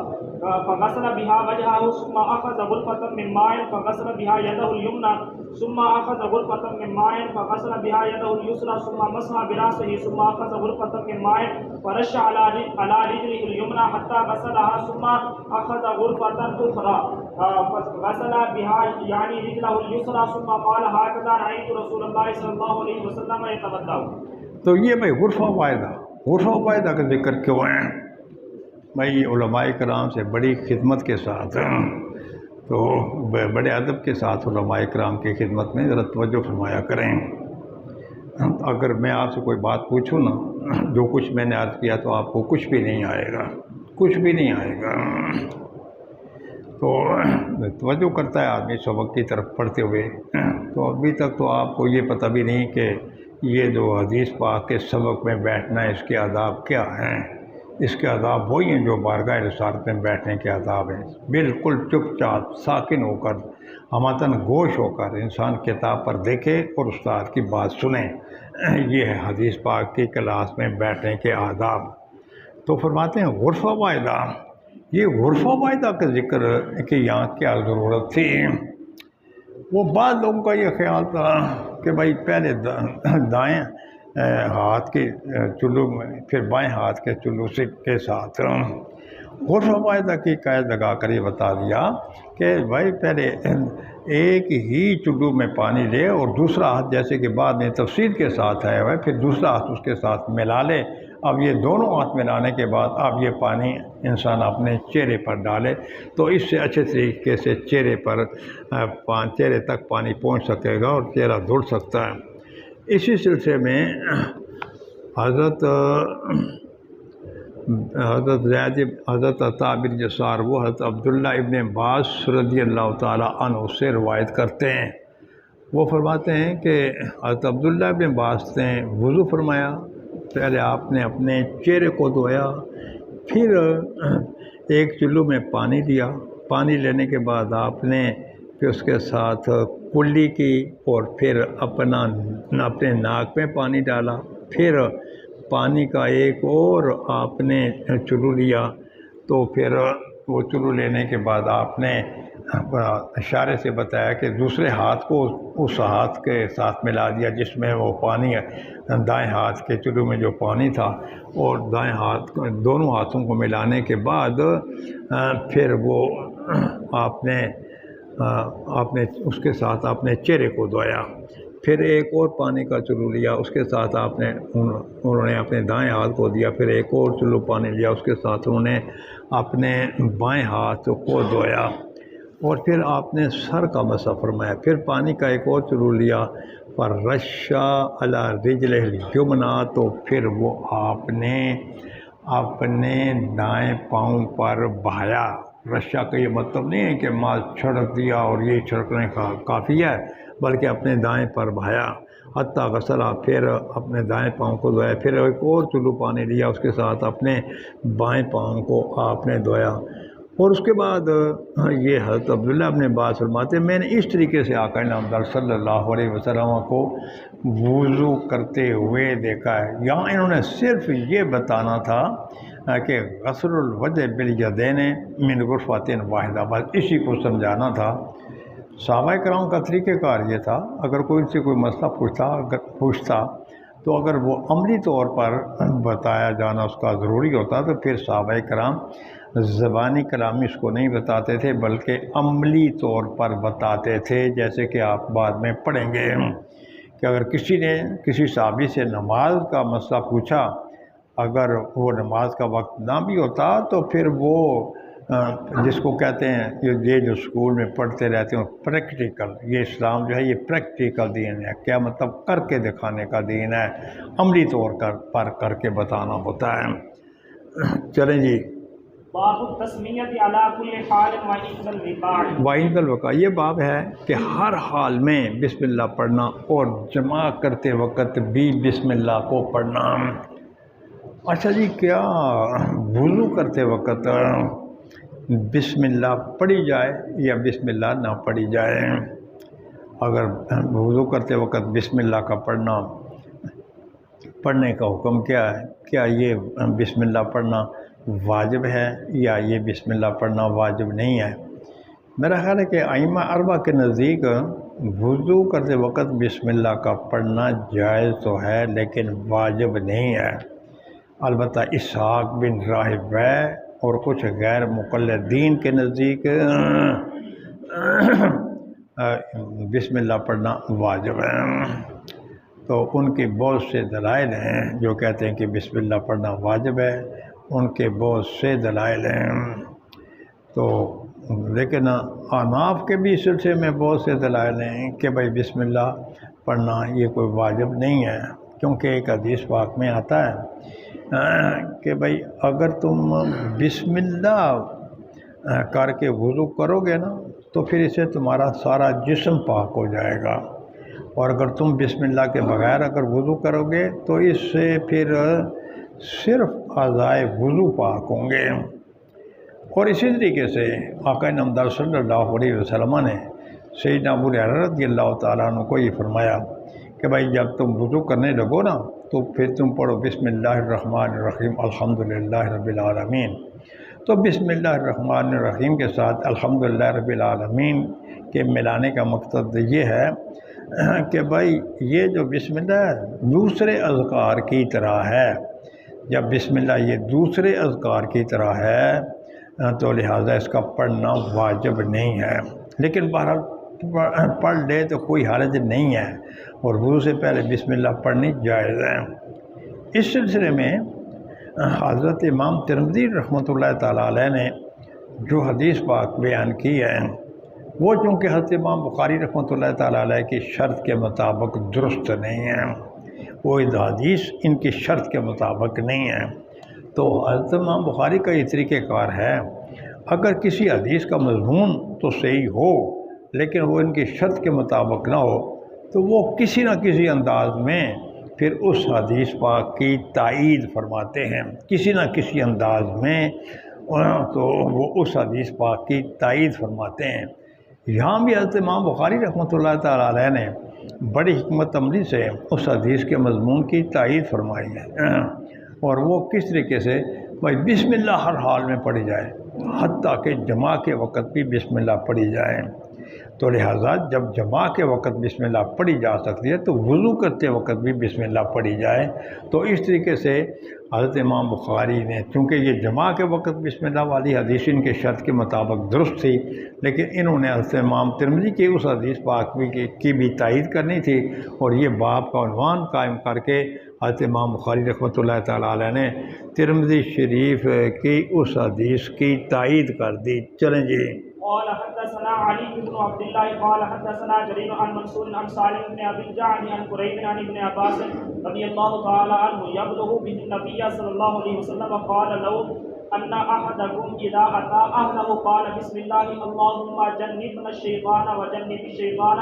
فغسل بها وجهه ثم اخذ غرفة من ماء فغسل بها يده اليمنى ثم اخذ غرفة من ماء فغسل بها يده اليسرى ثم مسح براسه ثم اخذ غرفة من ماء فرش على رجله اليمنى حتى غسلها ثم اخذ غرفة اخرى فغسل بها يعني رجله اليسرى ثم قال هكذا رايت رسول الله صلى الله عليه وسلم يتوضا۔ تو یہ بھائی غرفہ واحدہ کا ذکر کیوں ہے؟ بھائی علماء کرام سے بڑی خدمت کے ساتھ، تو بڑے ادب کے ساتھ علماء کرام کی خدمت میں ذرا توجہ فرمایا کریں۔ اگر میں آپ سے کوئی بات پوچھوں نا، جو کچھ میں نے عرض کیا، تو آپ کو کچھ بھی نہیں آئے گا، کچھ بھی نہیں آئے گا۔ تو توجہ کرتا ہے آدمی سبق کی طرف پڑھتے ہوئے، تو ابھی تک تو آپ کو یہ پتہ بھی نہیں کہ یہ جو حدیث پاک کے سبق میں بیٹھنا ہے، اس کے آداب کیا ہیں۔ اس کے آداب وہی ہیں جو بارگاہ رسالت میں بیٹھنے کے آداب ہیں۔ بالکل چپ چاپ ساکن ہو کر، ہمتاً گوش ہو کر انسان کتاب پر دیکھے اور استاد کی بات سنیں، یہ ہے حدیث پاک کی کلاس میں بیٹھنے کے آداب۔ تو فرماتے ہیں غرفہ واحدہ، یہ غرفہ واحدہ کا ذکر کہ یہاں کیا ضرورت تھی۔ وہ بعض لوگوں کا یہ خیال تھا کہ بھائی پہلے دائیں ہاتھ کے چلو میں، پھر بائیں ہاتھ کے چلو سے کے ساتھ غرفہ واحدہ کی قید لگا کر یہ بتا دیا کہ بھائی پہلے ایک ہی چلو میں پانی لے اور دوسرا ہاتھ، جیسے کہ بعد میں تفصیل کے ساتھ ہے، پھر دوسرا ہاتھ اس کے ساتھ ملا لے۔ اب یہ دونوں ہاتھ ملانے کے بعد اب یہ پانی انسان اپنے چہرے پر ڈالے تو اس سے اچھے طریقے سے چہرے تک پانی پہنچ سکے گا اور چہرہ دھل سکتا ہے۔ اسی سلسلے میں حضرت عطا بن یسار، وہ حضرت عبداللہ ابن عباس رضی اللہ تعالیٰ عنہ سے روایت کرتے ہیں۔ وہ فرماتے ہیں کہ حضرت عبداللہ ابن عباس نے وضو فرمایا، پہلے آپ نے اپنے چہرے کو دھویا، پھر ایک چلو میں پانی لیا، پانی لینے کے بعد آپ نے پھر اس کے ساتھ کلی کی اور پھر اپنے ناک میں پانی ڈالا، پھر پانی کا ایک اور آپ نے چلو لیا، تو پھر وہ چلو لینے کے بعد آپ نے اشارے سے بتایا کہ دوسرے ہاتھ کو اس ہاتھ کے ساتھ ملا دیا جس میں وہ پانی ہے، دائیں ہاتھ کے چلو میں جو پانی تھا، اور دائیں ہاتھ دونوں ہاتھوں کو ملانے کے بعد پھر وہ آپ نے اس کے ساتھ اپنے چہرے کو دھویا، پھر ایک اور پانی کا چلو لیا، اس کے ساتھ انہوں نے اپنے دائیں ہاتھ کو دیا، پھر ایک اور چلو پانی لیا، اس کے ساتھ انہوں نے اپنے بائیں ہاتھ کو دھویا، اور پھر آپ نے سر کا مسح فرمایا، پھر پانی کا ایک اور چلو لیا، پر رشا علی رجلہ الیمنی، تو پھر وہ آپ نے اپنے دائیں پاؤں پر بہایا۔ رشا کا یہ مطلب نہیں ہے کہ مال چھڑک دیا اور یہ چھڑکنے کا کافی ہے، بلکہ اپنے دائیں پر بہایا، حتیٰ غسلا، پھر اپنے دائیں پاؤں کو دھویا، پھر ایک اور چلو پانی لیا، اس کے ساتھ اپنے بائیں پاؤں کو آپ نے دھویا، اور اس کے بعد یہ حضرت عبداللہ ابن عباس فرماتے ہیں میں نے اس طریقے سے آقا نامدار صلی اللہ علیہ وسلم کو وضو کرتے ہوئے دیکھا ہے۔ یہاں انہوں نے صرف یہ بتانا تھا کہ غسل الوجہ بالیدین من غرفۃ واحدہ، بس اسی کو سمجھانا تھا۔ صحابہ کرام کا طریقہ کار یہ تھا، اگر کوئی ان سے کوئی مسئلہ پوچھتا تو اگر وہ عملی طور پر بتایا جانا اس کا ضروری ہوتا تو پھر صحابہ کرام زبانی کلامی اس کو نہیں بتاتے تھے بلکہ عملی طور پر بتاتے تھے، جیسے کہ آپ بعد میں پڑھیں گے کہ اگر کسی نے کسی صحابی سے نماز کا مسئلہ پوچھا، اگر وہ نماز کا وقت نہ بھی ہوتا تو پھر وہ جس کو کہتے ہیں یہ جو اسکول میں پڑھتے رہتے ہیں پریکٹیکل، یہ اسلام جو ہے یہ پریکٹیکل دین ہے، کیا مطلب کر کے دکھانے کا دین ہے، عملی طور پر کر کے بتانا ہوتا ہے۔ چلیں جی، باب التسمیۃ علی کل حال وعند الوقاع، وعند الوقاع، یہ باب ہے کہ ہر حال میں بسم اللہ پڑھنا اور جمع کرتے وقت بھی بسم اللہ کو پڑھنا۔ اچھا جی، کیا وضو کرتے وقت بسم اللہ پڑھی جائے یا بسم اللہ نہ پڑھی جائے؟ اگر وضو کرتے وقت بسم اللہ کا پڑھنے کا حکم کیا ہے؟ کیا یہ بسم اللہ پڑھنا واجب ہے یا یہ بسم اللہ پڑھنا واجب نہیں ہے؟ میرا خیال ہے کہ ائمہ اربعہ کے نزدیک وضو کرتے وقت بسم اللہ کا پڑھنا جائز تو ہے لیکن واجب نہیں ہے۔ البتہ اسحاق بن راہویہ اور کچھ غیر مقلدین کے نزدیک بسم اللہ پڑھنا واجب ہے، تو ان کے بہت سے دلائل ہیں جو کہتے ہیں کہ بسم اللہ پڑھنا واجب ہے، ان کے بہت سے دلائل ہیں، تو لیکن احناف کے بھی سلسلے میں بہت سے دلائل ہیں کہ بھائی بسم اللہ پڑھنا یہ کوئی واجب نہیں ہے، کیونکہ ایک حدیث پاک میں آتا ہے کہ بھائی اگر تم بسم اللہ کر کے وضو کرو گے نا تو پھر اسے تمہارا سارا جسم پاک ہو جائے گا، اور اگر تم بسم اللہ کے بغیر اگر وضو کرو گے تو اس سے پھر صرف اعضائے وضو پاک ہوں گے۔ اور اسی طریقے سے آقا نامدار صلی اللہ علیہ وسلم نے سیدنا ابو ہریرہ رضی اللہ تعالیٰ عنہ کو یہ فرمایا کہ بھائی جب تم وضو کرنے لگو نا تو پھر تم پڑھو بسم اللہ الرحمن الرحیم الحمدللہ رب العالمین۔ تو بسم اللہ الرحمن الرحیم کے ساتھ الحمدللہ رب العالمین کے ملانے کا مقصد یہ ہے کہ بھائی یہ جو بسم اللہ دوسرے اذکار کی طرح ہے، جب بسم اللہ یہ دوسرے اذکار کی طرح ہے تو لہٰذا اس کا پڑھنا واجب نہیں ہے، لیکن بہرحال پڑھ لے تو کوئی حرج نہیں ہے، اور وضو سے پہلے بسم اللہ پڑھنی جائز ہے۔ اس سلسلے میں حضرت امام ترمذی رحمۃ اللہ تعالیٰ علیہ نے جو حدیث پاک بیان کی ہے وہ چونکہ حضرت امام بخاری رحمۃ اللہ تعالیٰ علیہ کی شرط کے مطابق درست نہیں ہے، وہ حدیث ان کی شرط کے مطابق نہیں ہے، تو حضرت امام بخاری کا یہ طریقہ کار ہے اگر کسی حدیث کا مضمون تو صحیح ہو لیکن وہ ان کی شرط کے مطابق نہ ہو تو وہ کسی نہ کسی انداز میں پھر اس حدیث پاک کی تائید فرماتے ہیں، کسی نہ کسی انداز میں تو وہ اس حدیث پاک کی تائید فرماتے ہیں۔ یہاں بھی حضرت امام بخاری رحمۃ اللہ تعالیٰ علیہ نے بڑی حکمت عملی سے اس حدیث کے مضمون کی تائید فرمائی ہے، اور وہ کس طریقے سے بھائی بسم اللہ ہر حال میں پڑھی جائے، حتیٰ کہ جمعہ کے وقت بھی بسم اللہ پڑھی جائے، تو لہٰذا جب جمعہ کے وقت بسم اللہ پڑھی جا سکتی ہے تو وضو کرتے وقت بھی بسم اللہ پڑھی جائے۔ تو اس طریقے سے حضرت امام بخاری نے چونکہ یہ جمعہ کے وقت بسم اللہ والی حدیث ان کے شرط کے مطابق درست تھی، لیکن انہوں نے حضرت امام ترمذی کی اس حدیث پاک کی بھی تائید کرنی تھی، اور یہ باب کا عنوان قائم کر کے حضرت امام بخاری رحمۃ اللہ تعالیٰ علیہ نے ترمذی شریف کی اس حدیث کی تائید کر دی۔ چلیں جی۔ قال حدثنا علي بن عبد الله قال حدثنا جرير عن منصور عن سالم بن ابي الجعد عن قريب عن ابن عباس رضي الله تعالى عنه يبلغ به النبي صلى الله عليه وسلم قال لو ان احدكم اذا اتى اهله قال بسم الله اللهم جنبنا الشيطان وجنب الشيطان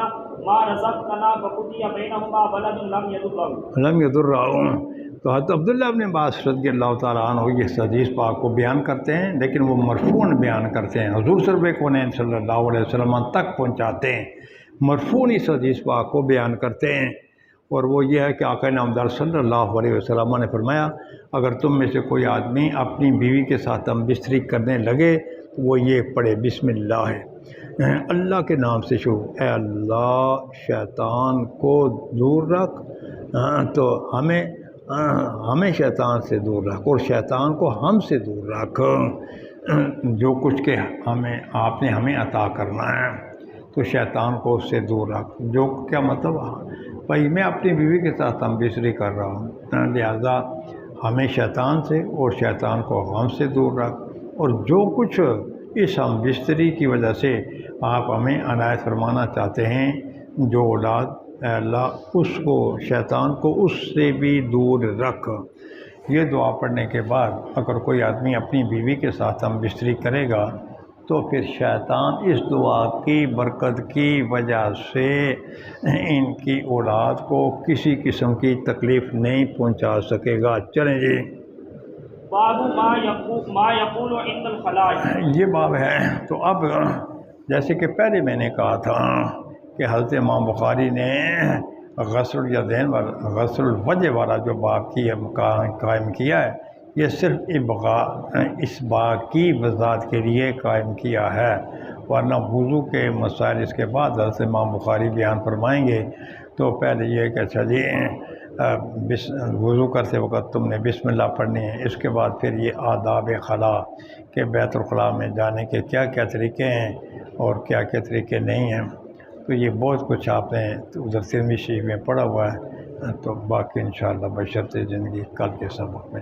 ما رزقتنا فقضي بينهما ولد لم يضره۔ تو حضرت عبداللہ ابن عباس رضی اللہ تعالیٰ عنہ یہ حدیث پاک کو بیان کرتے ہیں، لیکن وہ مرفوعاً بیان کرتے ہیں، حضور کونین صلی اللہ علیہ وسلم تک پہنچاتے ہیں، مرفوعاً اس حدیث پاک کو بیان کرتے ہیں، اور وہ یہ ہے کہ آقا نامدار صلی اللہ علیہ وسلم نے فرمایا اگر تم میں سے کوئی آدمی اپنی بیوی کے ساتھ ہم بستری کرنے لگے تو وہ یہ پڑھے بسم اللہ ہے، اللہ کے نام سے شروع، اے اللہ شیطان کو دور رکھ، تو ہمیں شیطان سے دور رکھ، اور شیطان کو ہم سے دور رکھ، جو کچھ کہ آپ نے ہمیں عطا کرنا ہے تو شیطان کو اس سے دور رکھ۔ جو کیا مطلب بھائی میں اپنی بیوی کے ساتھ ہم بستری کر رہا ہوں، لہذا ہمیں شیطان سے اور شیطان کو ہم سے دور رکھ، اور جو کچھ اس ہم بستری کی وجہ سے آپ ہمیں عنایت فرمانا چاہتے ہیں، جو اولاد، اے اللہ اس کو شیطان کو اس سے بھی دور رکھ۔ یہ دعا پڑھنے کے بعد اگر کوئی آدمی اپنی بیوی کے ساتھ ہم بستری کرے گا تو پھر شیطان اس دعا کی برکت کی وجہ سے ان کی اولاد کو کسی قسم کی تکلیف نہیں پہنچا سکے گا۔ چلیں جی۔ باب ما یقول عند الخلاء، یہ باب ہے۔ تو اب جیسے کہ پہلے میں نے کہا تھا کہ حضرت امام بخاری نے غسل الیدین والا، غسل الوجہ والا جو باب کی قائم کیا ہے، یہ صرف اس باب کی وضاحت کے لیے قائم کیا ہے، ورنہ وضو کے مسائل اس کے بعد حضرت امام بخاری بیان فرمائیں گے۔ تو پہلے یہ کہ اچھا جی وضو کرتے وقت تم نے بسم اللہ پڑھنی ہے، اس کے بعد پھر یہ آداب خلا کہ بیت الخلاء میں جانے کے کیا کیا طریقے ہیں اور کیا کیا طریقے نہیں ہیں، تو یہ بہت کچھ آپ نے ادھر ترمذی شریف میں پڑھا ہوا ہے، تو باقی انشاءاللہ بشرط زندگی کل کے سبق میں